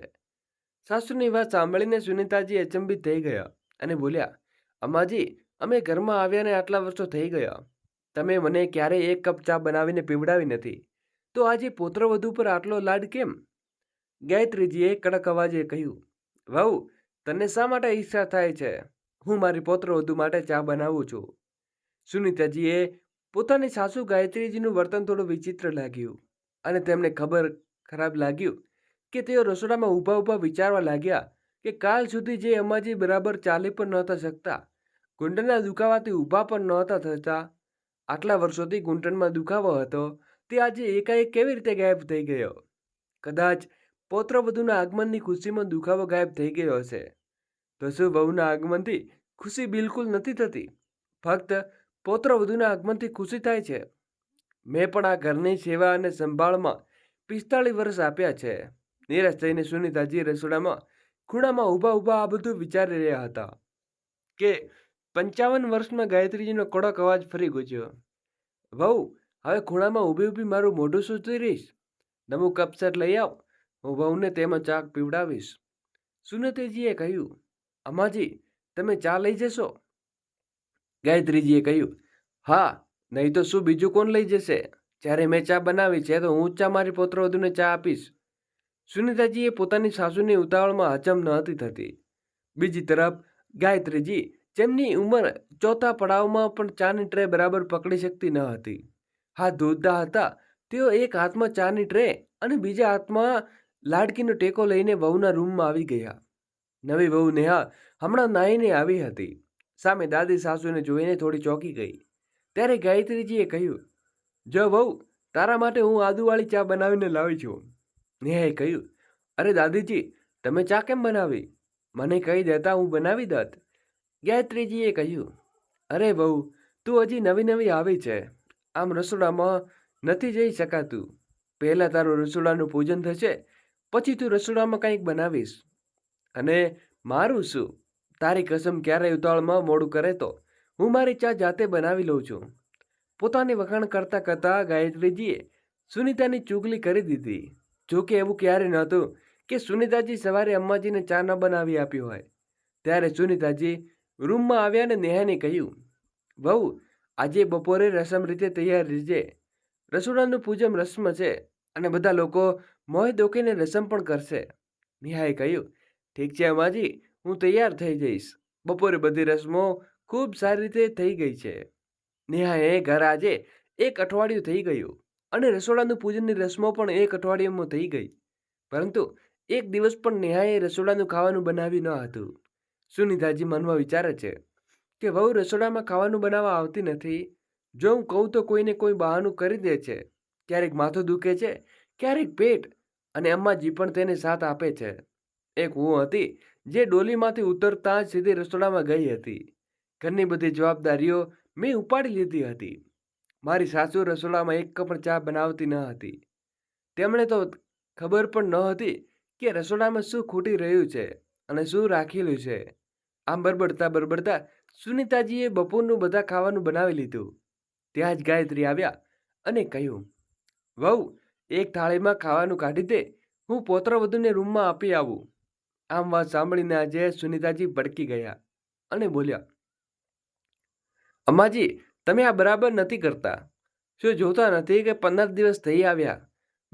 સાસુની વાત સાંભળીને સુનીતાજી અચંબિત થઈ ગયા અને બોલ્યા, અમ્માજી, અમે ઘરમાં આવ્યાને આટલા વર્ષો થઈ ગયા. તમે મને ક્યારેય 1 કપ ચા બનાવીને પીવડાવી નથી, તો આજે પુત્રવધુ પર આટલો લાડ કેમ? ગાયત્રીજીએ કડક અવાજે કહ્યું, વહુ, તને શા માટે ઈચ્છા થાય છે? હું મારી પુત્રવધુ માટે ચા બનાવું છું. સુનીતાજીએ પોતાની સાસુ ગાયત્રીજીનું વર્તન થોડું વિચિત્ર લાગ્યું અને તેમને ખરાબ લાગ્યું કે તેઓ રસોડામાં ઊભા ઊભા વિચારવા લાગ્યા કે કાલ સુધી જે અંબાજી બરાબર ચાલી પણ નહોતા શકતા, ઘૂંટણના દુખાવાથી ઊભા પણ નહોતા થતા, આટલા વર્ષોથી ઘૂંટણમાં દુખાવો હતો, તે આજે એકાએક કેવી રીતે ગાયબ થઈ ગયો? કદાચ પૌત્રવધૂના આગમનની ખુશીમાં દુખાવો ગાયબ થઈ ગયો હશે. તો શું વહુના આગમનથી ખુશી બિલકુલ નથી થતી? ફક્ત પૌત્રવધૂના આગમનથી ખુશી થાય છે. મેં પણ આ ઘરની સેવા અને સંભાળમાં 45 વર્ષ આપ્યા છે. નિરાશ થઈને સુનીતાજી રસોડામાં ખૂણામાં ઊભા ઊભા આ બધું વિચારી રહ્યા હતા કે 55 વર્ષમાં ગાયત્રીજીનો કડક અવાજ ફરી ગુંજ્યો. વહુ, હવે ખૂણામાં ઊભી ઊભી મારું મોઢું સૂચવી રહીશ? નવું કપ સેટ લઈ આવ, હું વહુને તેમાં ચા પીવડાવીશ. સુનીતાજીએ કહ્યું, અમાજી, તમે ચા લઈ જશો? ગાયત્રીજીએ કહ્યું, હા, નહીં તો શું બીજું કોણ લઈ જશે? જ્યારે મેં ચા બનાવી છે તો હું જ ચા મારી પૌત્રવધૂને ચા આપીશ. સુનીતાજીએ પોતાની સાસુની ઉતાવળમાં હજમ ન હતી થતી. બીજી તરફ ગાયત્રીજી, જેમની ઉંમર ચોથા પડાવમાં પણ ચાની ટ્રે બરાબર પકડી શકતી ન હતી, હાથ ધોતા હતા, તેઓ એક હાથમાં ચાની ટ્રે અને બીજા હાથમાં લાડકીનો ટેકો લઈને વહુના રૂમમાં આવી ગયા. નવી વહુ નેહા હમણાં નાહીને આવી હતી. સામે દાદી સાસુને જોઈને થોડી ચોંકી ગઈ. ત્યારે ગાયત્રીજીએ કહ્યું, જો વહુ, તારા માટે હું આદુવાળી ચા બનાવીને લાવી છું. નેહાએ કહ્યું, અરે દાદીજી, તમે ચા કેમ બનાવી? મને કહી દેતા હું બનાવી દત. ગાયત્રીજીએ કહ્યું, અરે વહુ, તું હજી નવી નવી આવી છે, આમ રસોડામાં નથી જઈ શકાતું. પહેલાં તારું રસોડાનું પૂજન થશે, પછી તું રસોડામાં કંઈક બનાવીશ. અને મારું શું? તારી કસમ, ક્યારેય ઉતાવળમાં મોડું કરે તો હું મારી ચા જાતે બનાવી લઉં છું. પોતાની વખાણ કરતાં કરતાં ગાયત્રીજીએ સુનીતાની ચુગલી કરી દીધી. જોકે એવું ક્યારે નહોતું કે સુનીતાજી સવારે અમ્માજીને ચા ન બનાવી આપી હોય. ત્યારે સુનીતાજી રૂમમાં આવ્યા અને નેહાને કહ્યું, વહુ, આજે બપોરે રસમ રીતે તૈયાર રહેજે. રસોડાનું પૂજન રસમ છે અને બધા લોકો મોંએ દોખીને રસમ પણ કરશે. નેહાએ કહ્યું, ઠીક છે અમ્માજી, હું તૈયાર થઈ જઈશ. બપોરે બધી રસમો ખૂબ સારી રીતે થઈ ગઈ છે. નેહાએ ઘર આજે 1 અઠવાડિયું થઈ ગયું અને રસોડાનું પૂજનની રસમો પણ 1 અઠવાડિયામાં થઈ ગઈ. પરંતુ એક દિવસ પણ નેહાએ રસોડાનું ખાવાનું બનાવ્યું ન હતું. સુનીતાજી મનમાં વિચારે છે કે વહુ રસોડામાં ખાવાનું બનાવવા આવતી નથી. જો હું કહું તો કોઈને કોઈ બહાનું કરી દે છે. ક્યારેક માથું દુખે છે, ક્યારેક પેટ, અને અમ્માજી પણ તેને સાથ આપે છે. એક હું હતી જે ડોલીમાંથી ઉતરતા જ સીધી રસોડામાં ગઈ હતી. ઘરની બધી જવાબદારીઓ મેં ઉપાડી લીધી હતી. મારી સાસુ રસોડામાં એક કપ ચા બનાવતી ન હતી. તેમણે તો ખબર પણ ન હતી કે રસોડામાં શું ખૂટી રહ્યું છે અને શું રાખેલું છે. આમ બરબડતા બરબડતા સુનીતાજીએ બપોરનું બધા ખાવાનું બનાવી લીધું. ત્યાં જ ગાયત્રી આવ્યા અને કહ્યું, વહુ, એક થાળીમાં ખાવાનું કાઢી દે, હું પૌત્રવધૂને રૂમમાં આપી આવું. આમ વાત સાંભળીને આજે સુનીતાજી ભડકી ગયા અને બોલ્યા, અમ્માજી, તમે આ બરાબર નથી કરતા. શું જોતા નથી કે 15 દિવસ થઈ આવ્યા,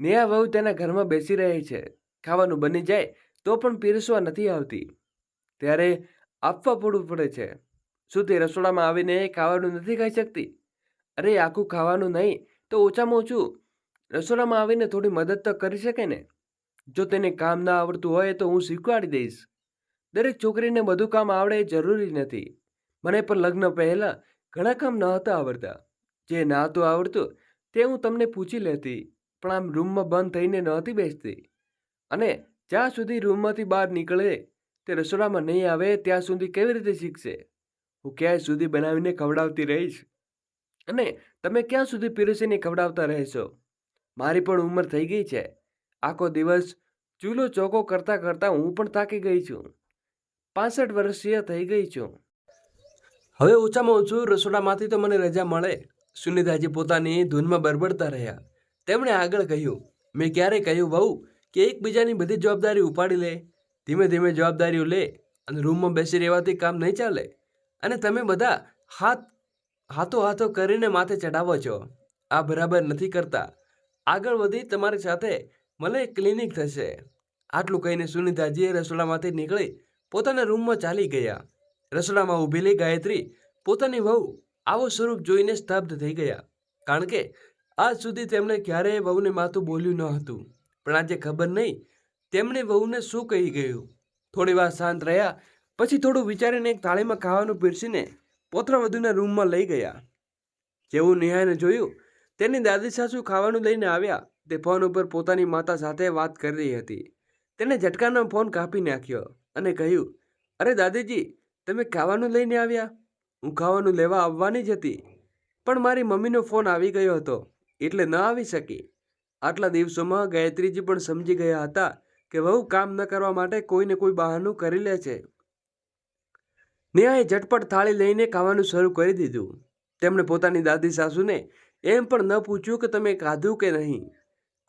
નેહા વહુ તેના ઘરમાં બેસી રહી છે, ખાવાનું બની જાય તો પણ પીરસવા નથી આવતી, ત્યારે આપવા પડે છે. શું તે રસોડામાં આવીને ખાવાનું નથી ખાઈ શકતી? અરે, આખું ખાવાનું નહીં તો ઓછામાં ઓછું રસોડામાં આવીને થોડી મદદ તો કરી શકે ને. જો તેને કામ ના આવડતું હોય તો હું શીખવાડી દઈશ. દરેક છોકરીને બધું કામ આવડે એ જરૂરી નથી. મને પણ લગ્ન પહેલાં ઘણા કામ નહોતા આવડતા. જે નહોતું આવડતું તે હું તમને પૂછી લેતી, પણ આમ રૂમમાં બંધ થઈને નહોતી બેસતી. અને જ્યાં સુધી રૂમમાંથી બહાર નીકળે તે રસોડામાં નહીં આવે ત્યાં સુધી કેવી રીતે શીખશે? હું ક્યાં સુધી બનાવીને ખવડાવતી રહીશ અને તમે ક્યાં સુધી પીરસીને ખવડાવતા રહેશો? મારી પણ ઉંમર થઈ ગઈ છે. આખો દિવસ ચૂલો ચોખ્ખો કરતાં કરતાં હું પણ થાકી ગઈ છું. 65 વર્ષીય થઈ ગઈ છું. હવે ઓછામાં ઓછું રસોડામાંથી તો મને રજા મળે. સુનીતાજી પોતાની ધૂનમાં બરબડતા રહ્યા. તેમણે આગળ કહ્યું, મેં ક્યારે કહ્યું વહુ કે એકબીજાની બધી જવાબદારી ઉપાડી લે? ધીમે ધીમે જવાબદારીઓ લે અને રૂમમાં બેસી રહેવાથી કામ નહીં ચાલે. અને તમે બધા હાથો કરીને માથે ચડાવો છો. આ બરાબર નથી કરતા. આગળ વધી તમારી સાથે મને ક્લિનિક થશે. આટલું કહીને સુનીતાજીએ રસોડામાંથી નીકળી પોતાના રૂમમાં ચાલી ગયા. રસોડામાં ઊભેલી ગાયત્રી પોતાની વહુ આવો સ્વરૂપ જોઈને સ્તબ્ધ થઈ ગયા. કારણ કે આજ સુધી તેમણે ક્યારેય વહુને માથું બોલ્યું ન હતું. પણ આજે ખબર નહીં તેમણે વહુને શું કહી ગયું. થોડી વાર શાંત રહ્યા પછી થોડું વિચારીને એક થાળીમાં ખાવાનું પીરસીને પુત્રવધૂના રૂમમાં લઈ ગયા. જેવું નેહાને જોયું તેની દાદી સાસુ ખાવાનું લઈને આવ્યા. તે ફોન ઉપર પોતાની માતા સાથે વાત કરી રહી હતી. તેણે ઝટકાનો ફોન કાપી નાખ્યો અને કહ્યું, અરે દાદીજી, તમે ખાવાનું લઈને આવ્યા? હું ખાવાનું લેવા આવવાની જ હતી, પણ મારી મમ્મીનો ફોન આવી ગયો હતો એટલે ન આવી શકી. આટલા દિવસોમાં ગાયત્રીજી પણ સમજી ગયા હતા કે વહુ કામ ન કરવા માટે કોઈને કોઈ બહાનું કરી લે છે. નેહાએ ઝટપટ થાળી લઈને ખાવાનું શરૂ કરી દીધું. તેમણે પોતાની દાદી સાસુને એમ પણ ન પૂછ્યું કે તમે ખાધું કે નહીં.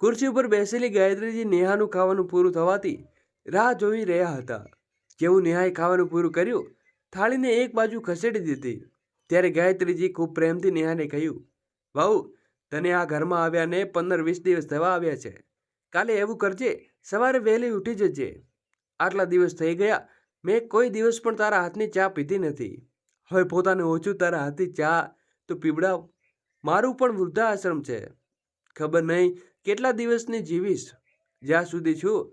ખુરશી ઉપર બેસેલી ગાયત્રીજી નેહાનું ખાવાનું પૂરું થવાથી રાહ જોઈ રહ્યા હતા. જેવું નેહાએ ખાવાનું પૂરું કર્યું, થાળીને એક બાજુ ખસેડી દીધી, ત્યારે ગાયત્રીજી ખૂબ પ્રેમથી નેહાને કહ્યું, વહુ, તને આ ઘરમાં આવ્યાને 15-20 દિવસ થવા આવ્યા છે. કાલે એવું કરજે, સવારે વહેલી ઉઠી જજે. આટલા દિવસ થઈ ગયા, મેં કોઈ દિવસ પણ તારા હાથની ચા પીધી નથી. હવે પોતાને ઓછું તારા હાથની ચા તો પીવડાવ. મારું પણ વૃદ્ધાશ્રમ છે. ખબર નહીં કેટલા દિવસની જીવીશ. જ્યાં સુધી છું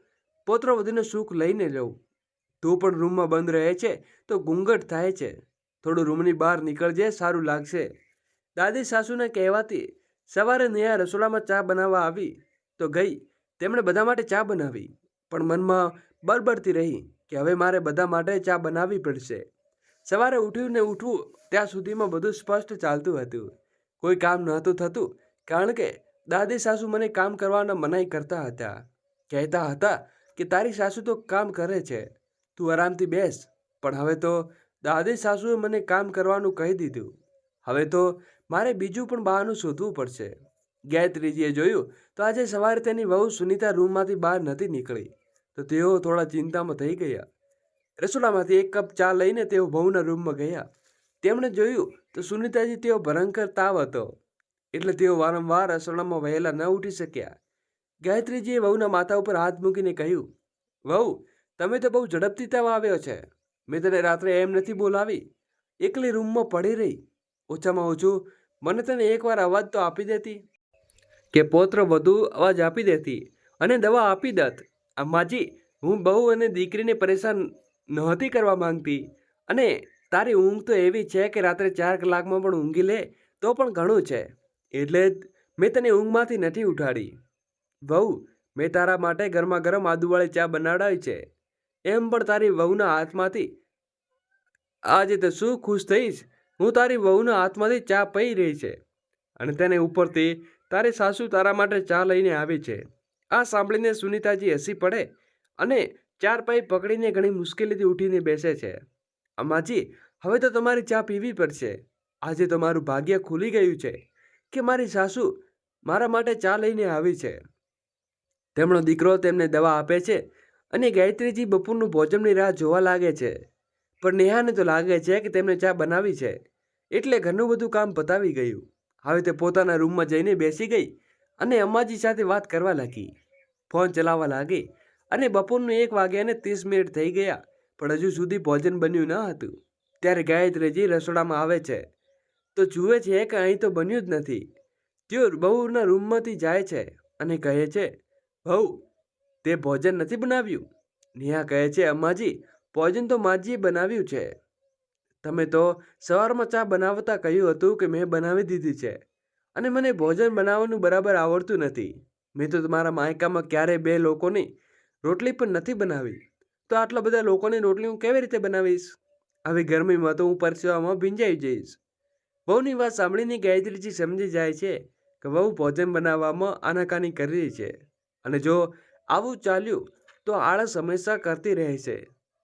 પુત્રવધૂને સુખ લઈને લઉં. તું પણ રૂમમાં બંધ રહે છે તો ઘૂંઘટ થાય છે. થોડું રૂમની બહાર નીકળજે, સારું લાગશે. દાદી સાસુને કહેવાથી સવારે નેહા રસોડામાં ચા બનાવવા આવી તો ગઈ. તેમણે બધા માટે ચા બનાવી, પણ મનમાં બળબડતી રહી કે હવે મારે બધા માટે ચા બનાવવી પડશે. સવારે ઉઠવું ત્યાં સુધીમાં બધું સ્પષ્ટ ચાલતું હતું. કોઈ કામ નહોતું થતું, કારણ કે દાદી સાસુ મને કામ કરવાના મનાઈ કરતા હતા. કહેતા હતા કે તારી સાસુ તો કામ કરે છે, તું આરામથી બેસ. પણ હવે તો દાદી સાસુએ મને કામ કરવાનું કહી દીધું. હવે તો મારે બીજું પણ બહાનું શોધવું પડશે. ગાયત્રીજીએ જોયું તો આજે સવારે તેની વહુ સુનીતા રૂમમાંથી બહાર નથી નીકળી. તો તેઓ થોડા ચિંતામાં થઈ ગયા. રસોડામાંથી એક કપ ચા લઈને તેઓ વહુના રૂમમાં ગયા. તેમણે જોયું તો સુનીતાજી તેઓ ભયંકર તાવ હતો, એટલે તેઓ વારંવાર રસોડામાં વહેલા ન ઉઠી શક્યા. ગાયત્રીજીએ વહુના માથા ઉપર હાથ મૂકીને કહ્યું, વહુ, તમે તો બહુ ઝડપથી તાવ આવ્યો છે. મેં તને રાત્રે એમ નથી બોલાવી, એકલી રૂમમાં પડી રહી. ઓછામાં ઓછું મને તને એકવાર અવાજ તો આપી દેતી, કે પૌત્ર વધુ અવાજ આપી દેતી અને દવા આપી દત. અમ્માજી, હું બહુ અને દીકરીને પરેશાન નહોતી કરવા માંગતી, અને તારી ઊંઘ તો એવી છે કે રાત્રે 4 કલાકમાં પણ ઊંઘી લે તો પણ ઘણું છે, એટલે જ મેં તને ઊંઘમાંથી નથી ઉઠાડી. વહુ, મેં તારા માટે ગરમા ગરમ આદુવાળી ચા બનાવડાવી છે. એમ પણ તારી વહુના હાથમાંથી આજે તો શું ખુશ થઈશ, હું તારી વહુના હાથમાંથી ચા પી રહી છે, અને તેને ઉપરથી તારી સાસુ તારા માટે ચા લઈને આવી છે. આ સાંભળીને સુનીતાજી હસી પડે અને ચારપાઈ પકડીને ઘણી મુશ્કેલીથી ઉઠીને બેસે છે. અમ્માજી, હવે તો તમારી ચા પીવી પડશે. આજે તો મારું ભાગ્ય ખુલી ગયું છે કે મારી સાસુ મારા માટે ચા લઈને આવી છે. તેમનો દીકરો તેમને દવા આપે છે અને ગાયત્રીજી બપોરનું ભોજનની રાહ જોવા લાગે છે. પણ નેહાને તો લાગે છે કે તેમને ચા બનાવી છે એટલે ઘરનું બધું કામ પતાવી ગયું. હવે તે પોતાના રૂમમાં જઈને બેસી ગઈ અને અમ્માજી સાથે વાત કરવા લાગી. ફોન ચલાવવા લાગી અને બપોરનું 1:30 થઈ ગયા, પણ હજુ સુધી ભોજન બન્યું ન હતું. ત્યારે ગાયત્રીજી રસોડામાં આવે છે તો જુએ છે કે અહીં તો બન્યું જ નથી. તેઓ બહુના રૂમમાંથી જાય છે અને કહે છે, વહુ, તે ભોજન નથી બનાવ્યું? નેહા કહે છે, અમ્માજી, ભોજન તો માજીએ બનાવ્યું છે. તમે તો સવારમાં ચા બનાવતા કહ્યું હતું કે મેં બનાવી દીધી છે, અને મને ભોજન બનાવવાનું બરાબર આવડતું નથી. મેં તો તમારા માયકામાં ક્યારેય 2 લોકોની રોટલી પણ નથી બનાવી, તો આટલા બધા લોકોની રોટલી હું કેવી રીતે બનાવીશ? આવી ગરમીમાં તો હું પરસેવામાં ભીંજાઈ જઈશ. વહુની વાત સાંભળીને ગાયત્રીજી સમજી જાય છે કે વહુ ભોજન બનાવવામાં આનાકાની કરી રહી છે, અને જો આવું ચાલ્યું તો આળસ હંમેશા કરતી રહે છે.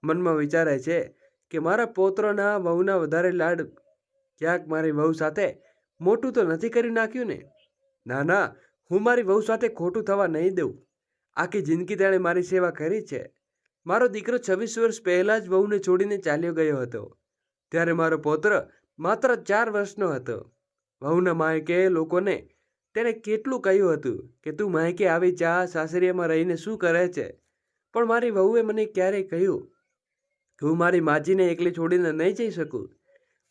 મનમાં વિચારે છે કે મારા પૌત્રના વહુના વધારે લાડ ક્યાંક મારી વહુ સાથે મોટું તો નથી કરી નાખ્યું ને? ના ના, હું મારી વહુ સાથે ખોટું થવા નહીં દઉં. આખી જિંદગી તેણે મારી સેવા કરી છે. મારો દીકરો 26 વર્ષ પહેલાં જ વહુને છોડીને ચાલ્યો ગયો હતો, ત્યારે મારો પૌત્ર માત્ર 4 વર્ષનો હતો. વહુના માયકે લોકોને તેણે કેટલું કહ્યું હતું કે તું માયકે આવી ચા સાસરિયામાં રહીને શું કરે છે, પણ મારી વહુએ મને ક્યારેય કહ્યું કે હું મારી માજીને એકલી છોડીને નહીં જઈ શકું.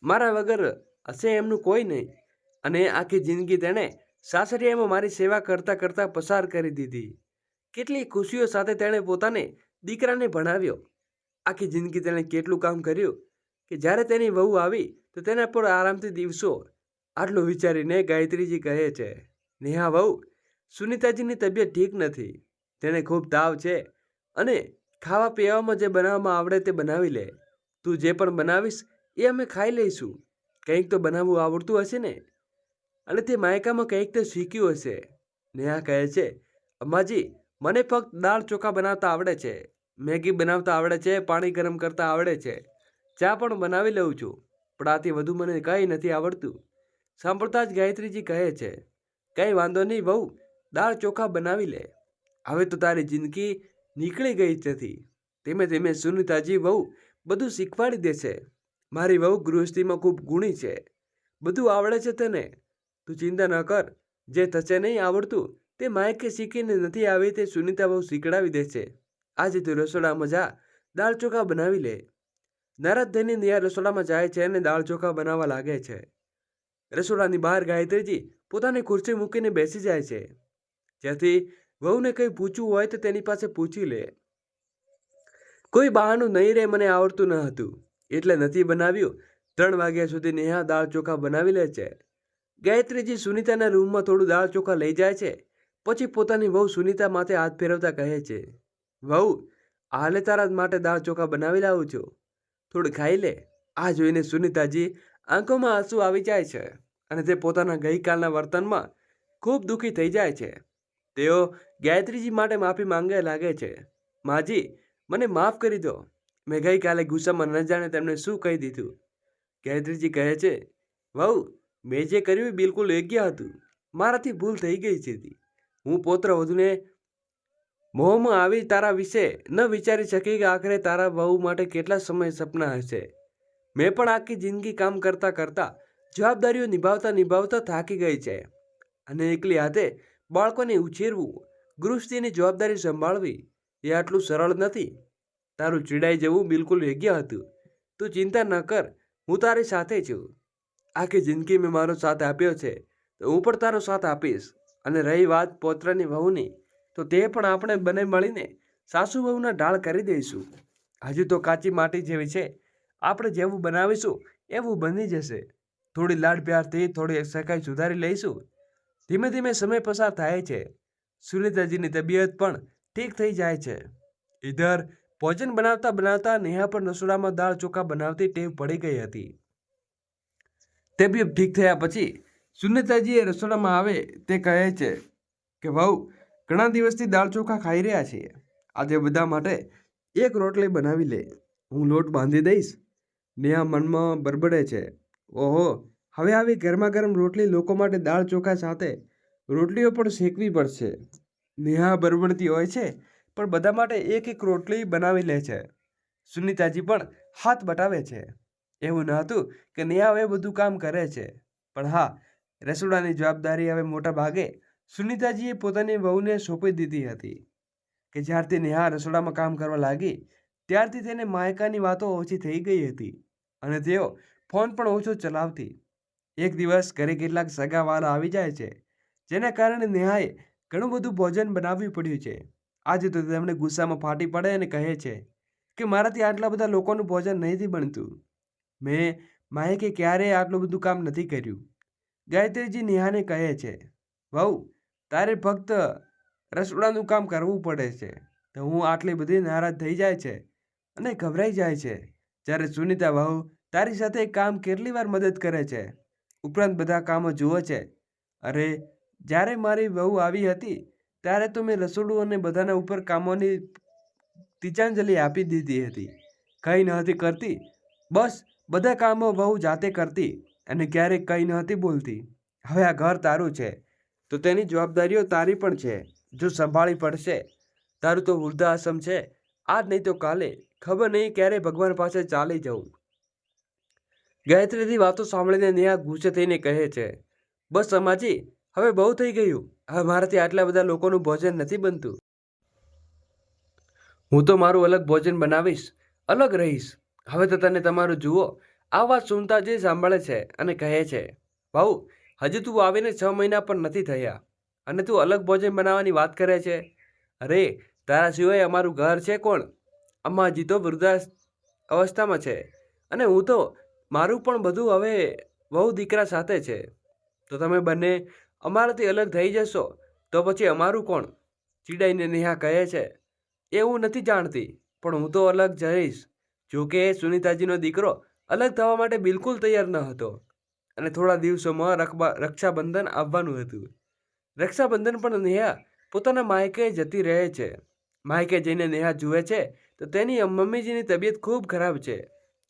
મારા વગર હશે એમનું કોઈ નહીં. અને આખી જિંદગી તેણે સાસરિયામાં મારી સેવા કરતાં કરતાં પસાર કરી દીધી. કેટલી ખુશીઓ સાથે તેણે પોતાને દીકરાને ભણાવ્યો. આખી જિંદગી તેણે કેટલું કામ કર્યું કે જ્યારે તેની વહુ આવી તો તેના પર આરામથી દિવસો. આટલું વિચારીને ગાયત્રીજી કહે છે, નેહા વહુ, સુનીતાજીની તબિયત ઠીક નથી. તેને ખૂબ તાવ છે અને ખાવા પીવામાં જે બનાવવામાં આવડે તે બનાવી લે. તું જે પણ બનાવીશ એ અમે ખાઈ લઈશું. કંઈક તો બનાવવું આવડતું હશે ને? અને તે માયકામાં કંઈક તો શીખ્યું હશે. નેહા કહે છે, અમ્માજી, મને ફક્ત દાળ ચોખા બનાવતા આવડે છે, મેગી બનાવતા આવડે છે, પાણી ગરમ કરતા આવડે છે, ચા પણ બનાવી લઉં છું, પણ આથી વધુ મને કંઈ નથી આવડતું. સાંભળતા જ ગાયત્રીજી કહે છે, કંઈ વાંધો નહીં વહુ, દાળ ચોખા બનાવી લે. હવે તો તારી જિંદગી નીકળી ગઈ નથી. ધીમે ધીમે સુનીતાજી વહુ બધું શીખવાડી દેશે. મારી વહુ ગૃહસ્થીમાં ખૂબ ગુણી છે, બધું આવડે છે તેને. તું ચિંતા ન કર. જે થશે નહીં આવડતું તે માયકે શીખીને નથી આવી તે સુનીતા વહુ શીખડાવી દેશે. આજે તું રસોડામાં જા, દાળ ચોખા બનાવી લે. નારાજ થઈને નેહા રસોડામાં જાય છે અને દાળ ચોખા બનાવવા લાગે છે. રસોડાની બહાર ગાયત્રીજી પોતાની ખુરશી મૂકીને બેસી જાય છે, જેથી વહુને કંઈ પૂછવું હોય તો તેની પાસે પૂછી લે. કોઈ બહાનું નહીં રે, મને આવડતું ન હતું એટલે નથી બનાવ્યું. 3 વાગ્યા સુધી નેહા દાળ ચોખા બનાવી લે છે. ગાયત્રીજી સુનીતાના રૂમમાં થોડું દાળ ચોખા લઈ જાય છે. પછી પોતાની વહુ સુનીતા માથે હાથ ફેરવતા કહે છે, વહુ, હાલે તારા માટે દાળ ચોખા બનાવી લાવું છું, થોડું ખાઈ લે. આ જોઈને સુનીતાજી આંખોમાં આંસુ આવી જાય છે અને તે પોતાના ગઈકાલના વર્તનમાં ખૂબ દુઃખી થઈ જાય છે. તેઓ ગાયત્રીજી માટે માફી માંગવા લાગે છે. માજી, મને માફ કરી દો. મેં ગઈકાલે ગુસ્સામાં ન જાણે તેમને શું કહી દીધું. ગાયત્રીજી કહે છે, વહુ, મેં જે કર્યું એ બિલકુલ યોગ્ય હતું. મારાથી ભૂલ થઈ ગઈ છે. હું પૌત્ર વધુને મોહમાં આવી તારા વિશે ન વિચારી શકી કે આખરે તારા વહુ માટે કેટલા સમય સપના હશે. મેં પણ આખી જિંદગી કામ કરતાં કરતાં જવાબદારીઓ નિભાવતા નિભાવતા થાકી ગઈ છે અને એકલી હાથે બાળકોને ઉછેરવું, ગૃહસ્થીની જવાબદારી સંભાળવી એ આટલું સરળ નથી. તારું ચીડાઈ જવું બિલકુલ યોગ્ય હતું. તું ચિંતા ન કર, હું તારી સાથે છું. આખી જિંદગી મેં મારો સાથ આપ્યો છે તો હું પણ તારો સાથ આપીશ. અને રહી વાત પૌત્રની વહુની, તો તે પણ આપણે બંને મળીને સાસુ વહુના ઢાળ કરી દઈશું. હજુ તો કાચી માટી જેવી છે, આપણે જેવું બનાવીશું એવું બની જશે. થોડી લાડ પ્યારથી થોડી સકાઈ સુધારી લઈશું. ધીમે ધીમે સમય પસાર થાય છે. સુનીતાજીની તબિયત પણ ઠીક થઈ જાય છે. ઇધર ભોજન બનાવતા બનાવતા નેહા પણ રસોડામાં દાળ ચોખા બનાવતી ટેવ પડી ગઈ હતી. તબિયત ઠીક થયા પછી સુનીતાજીએ રસોડામાં આવે તે કહે છે કે વહુ, ઘણા દિવસથી દાળ ચોખા ખાઈ રહ્યા છીએ. આજે બધા માટે એક રોટલી બનાવી લે, હું લોટ બાંધી દઈશ. નેહા મનમાં બરબડે છે, ઓહો, હવે આવી ગરમા ગરમ રોટલી લોકો માટે દાળ ચોખા સાથે રોટલીઓ પણ શેકવી પડશે. નેહા બરબડતી હોય છે પણ બધા માટે એક એક રોટલી બનાવી લે છે. સુનીતાજી પણ હાથ બટાવે છે. એવું ન હતું કે નેહા હવે બધું કામ કરે છે, પણ હા, રસોડાની જવાબદારી હવે મોટા ભાગે સુનીતાજીએ પોતાની વહુને સોંપી દીધી હતી. કે જ્યારથી નેહા રસોડામાં કામ કરવા લાગી ત્યારથી તેને માયકાની વાતો ઓછી થઈ ગઈ હતી અને તેઓ ફોન પણ ઓછો ચલાવતી. એક દિવસ ઘરે કેટલાક સગાવાળા આવી જાય છે, જેના કારણે નેહાએ ઘણું બધું ભોજન બનાવવું પડ્યું છે. આજે તો તેમણે ગુસ્સામાં ફાટી પડે અને કહે છે કે મારાથી આટલા બધા લોકોનું ભોજન નથી બનતું. મેં માયકે ક્યારેય આટલું બધું કામ નથી કર્યું. ગાયત્રીજી નેહાને કહે છે, વહુ, તારે ફક્ત રસોડાનું કામ કરવું પડે છે. તો હું આટલી બધી નારાજ થઈ જાય છે અને ગભરાઈ જાય છે. જ્યારે સુનીતા વહુ તારી સાથે કામ કેટલી વાર મદદ કરે છે, ઉપરાંત બધા કામો જુએ છે. અરે, જ્યારે મારી વહુ આવી હતી ત્યારે તો મેં રસોડું અને બધાના ઉપર કામોની તિચાંજલિ આપી દીધી હતી. કંઈ ન હતી કરતી, બસ બધા કામો વહુ જાતે કરતી અને ક્યારેક કંઈ ન હતી બોલતી. હવે આ ઘર તારું છે તો તેની જવાબદારીઓ તારી પણ છે. જો સંભાળી પડશે. તારું તો વૃદ્ધાશ્રમ છે, આજ નહીં તો કાલે, ખબર નહીં ક્યારે ભગવાન પાસે ચાલી જવું. ગાયત્રીની વાતો સાંભળીને નેહા ગુસ્સે થઈને કહે છે, બસ અમાજી, હવે બહુ થઈ ગયું. હવે મારાથી આટલા બધા લોકોનું ભોજન નથી બનતું. હું તો મારું અલગ ભોજન બનાવીશ, અલગ રહીશ. હવે તો તને તમારું જુઓ. આ વાત સુનતા જે સાંભળે છે અને કહે છે, વહુ, હજુ તું આવીને 6 મહિના પણ નથી થયા અને તું અલગ ભોજન બનાવવાની વાત કરે છે? અરે, તારા સિવાય અમારું ઘર છે કોણ? અમ્માજી તો વૃદ્ધા અવસ્થામાં છે અને હું તો મારું પણ બધું હવે વહુ દીકરા સાથે છે. તો તમે બંને અમારાથી અલગ થઈ જશો તો પછી અમારું કોણ? ચીડાઈને નેહા કહે છે, એ હું નથી જાણતી, પણ હું તો અલગ જઈશ. જોકે સુનીતાજીનો દીકરો અલગ થવા માટે બિલકુલ તૈયાર ન હતો અને થોડા દિવસોમાં રક્ષાબંધન આવવાનું હતું. રક્ષાબંધન પણ નેહા પોતાના માયકે જતી રહે છે. માયકે જઈને નેહા જુએ છે તો તેની મમ્મીજીની તબિયત ખૂબ ખરાબ છે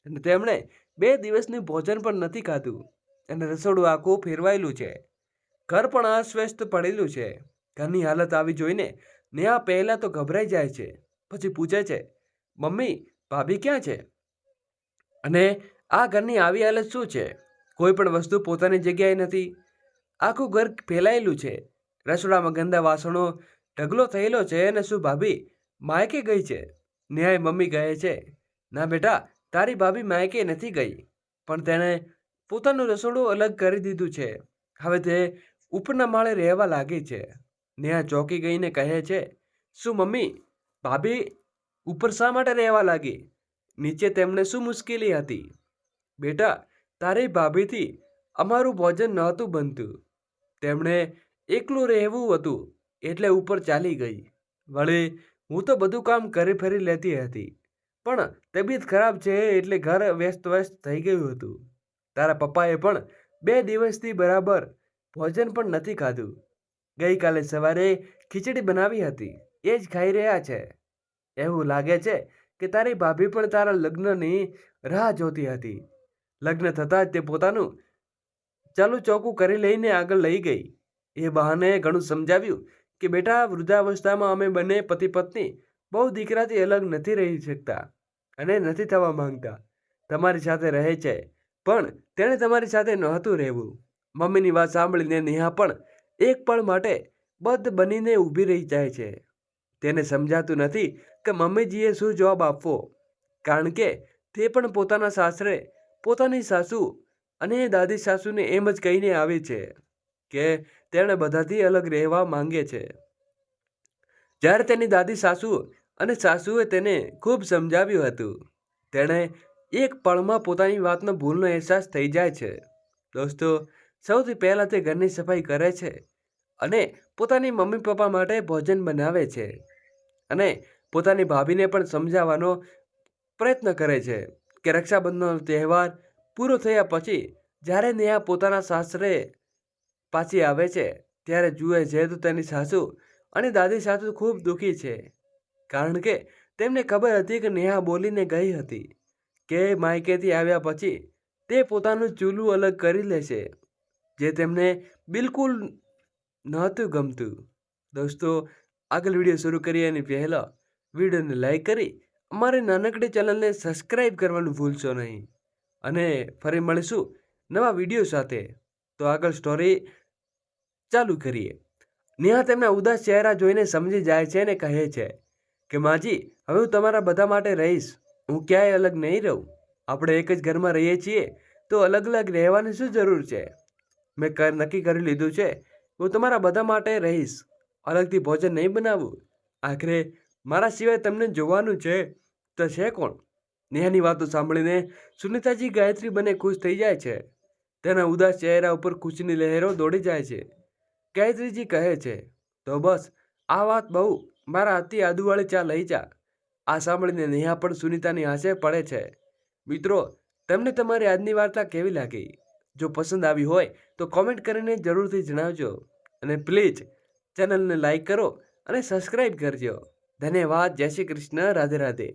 અને તેમણે 2 દિવસનું ભોજન પણ નથી ખાધું અને રસોડું આખું ફેરવાયેલું છે. ઘર પણ અસ્વસ્થ પડેલું છે. ઘરની હાલત આવી જોઈને નેહા પહેલાં તો ગભરાઈ જાય છે, પછી પૂછે છે, મમ્મી, ભાભી ક્યાં છે? અને આ ઘરની આવી હાલત શું છે? કોઈ પણ વસ્તુ પોતાની જગ્યાએ નથી. આખું ઘર ફેલાયેલું છે. રસોડામાં ગંદા વાસણો ઢગલો થયેલો છે અને શું ભાભી માયકે ગઈ છે? નેહાએ મમ્મી કહે છે, ના બેટા, તારી ભાભી માયકે નથી ગઈ, પણ તેણે પોતાનું રસોડું અલગ કરી દીધું છે. હવે તે ઉપરના માળે રહેવા લાગી છે. નેહા ચોંકી ગઈને કહે છે, શું મમ્મી, ભાભી ઉપર શા માટે રહેવા લાગી? નીચે તેમને શું મુશ્કેલી હતી? બેટા, તારી ભાભીથી અમારું ભોજન નહોતું બનતું. તેમણે એકલું રહેવું હતું એટલે ઉપર ચાલી ગઈ. વળી હું તો બધું કામ કરી ફરી લેતી હતી, પણ તબિયત ખરાબ છે એટલે ઘર વ્યસ્ત થઈ ગયું હતું. તારા પપ્પાએ પણ 2 દિવસથી બરાબર ભોજન પણ નથી ખાધું. ગઈકાલે સવારે ખીચડી બનાવી હતી, એ જ ખાઈ રહ્યા છે. એવું લાગે છે કે તારી ભાભી પણ તારા લગ્નની રાહ જોતી હતી. લગ્ન થતાં જ તે પોતાનું ચાલુ ચોખ્ખું કરી લઈને આગળ લઈ ગઈ. એ બહાને ઘણું સમજાવ્યું કે બેટા, વૃદ્ધાવસ્થામાં અમે બંને પતિ પત્ની બહુ દીકરાથી અલગ નથી રહી શકતા અને નથી થવા માંગતા. તમારી સાથે રહે છે, પણ તેણે તમારી સાથે નહોતું રહેવું. મમ્મીની વાત સાંભળીને નેહા પણ એક પળ માટે બદ્ધ બનીને ઊભી રહી જાય છે. તેને સમજાતું નથી કે મમ્મીજીએ શું જવાબ આપવો, કારણ કે તે પણ પોતાના સાસરે પોતાની સાસુ અને દાદી સાસુને એમ જ કહીને આવી છે કે તેણે બધાથી અલગ રહેવા માંગે છે. જ્યારે તેની દાદી સાસુ અને સાસુએ તેને ખૂબ સમજાવ્યું હતું, તેણે એક પળમાં પોતાની વાતનો ભૂલનો અહેસાસ થઈ જાય છે. દોસ્તો, સૌથી પહેલાં તે ઘરની સફાઈ કરે છે અને પોતાની મમ્મી પપ્પા માટે ભોજન બનાવે છે અને પોતાની ભાભીને પણ સમજાવવાનો પ્રયત્ન કરે છે કે રક્ષાબંધનનો તહેવાર પૂરો થયા પછી જ્યારે નેહા પોતાના સાસરે પાછી આવે છે ત્યારે જુએ છે તો તેની સાસુ અને દાદી સાસુ ખૂબ દુઃખી છે, કારણ કે તેમને ખબર હતી કે નેહા બોલીને ગઈ હતી કે માયકેથી આવ્યા પછી તે પોતાનું ચૂલું અલગ કરી લેશે, જે તેમને બિલકુલ નહોતું ગમતું. દોસ્તો, આગળ વિડીયો શરૂ કરીએ એની પહેલાં વિડીયોને લાઈક કરી અમારી નાનકડી ચેનલને સબસ્ક્રાઈબ કરવાનું ભૂલશો નહીં અને ફરી મળીશું નવા વિડીયો સાથે. તો આગળ સ્ટોરી ચાલુ કરીએ. નેહા તેમના ઉદાસ ચહેરા જોઈને સમજી જાય છે અને કહે છે કે માજી, હવે હું તમારા બધા માટે રહીશ. હું ક્યાંય અલગ નહીં રહું. આપણે એક જ ઘરમાં રહીએ છીએ તો અલગ અલગ રહેવાની શું જરૂર છે? મેં નક્કી કરી લીધું છે, હું તમારા બધા માટે રહીશ. અલગથી ભોજન નહીં બનાવું. આખરે મારા સિવાય તમને જોવાનું છે તો છે કોણ? નેહાની વાતો સાંભળીને સુનીતાજી ગાયત્રી બંને ખુશ થઈ જાય છે. તેના ઉદાસ ચહેરા ઉપર ખુશીની લહેરો દોડી જાય છે. ગાયત્રીજી કહે છે, તો બસ આ વાત બહુ, મારા હાથથી આદુવાળી ચા લઈ જા. આ સાંભળીને નેહા પણ સુનીતાની આંચે પડે છે. મિત્રો, તમને તમારી આજની વાર્તા કેવી લાગી? જો પસંદ આવી હોય તો કોમેન્ટ કરીને જરૂરથી જણાવજો અને પ્લીઝ ચેનલને લાઈક કરો અને સબસ્ક્રાઈબ કરજો. ધન્યવાદ. જય શ્રી કૃષ્ણ. રાધે રાધે.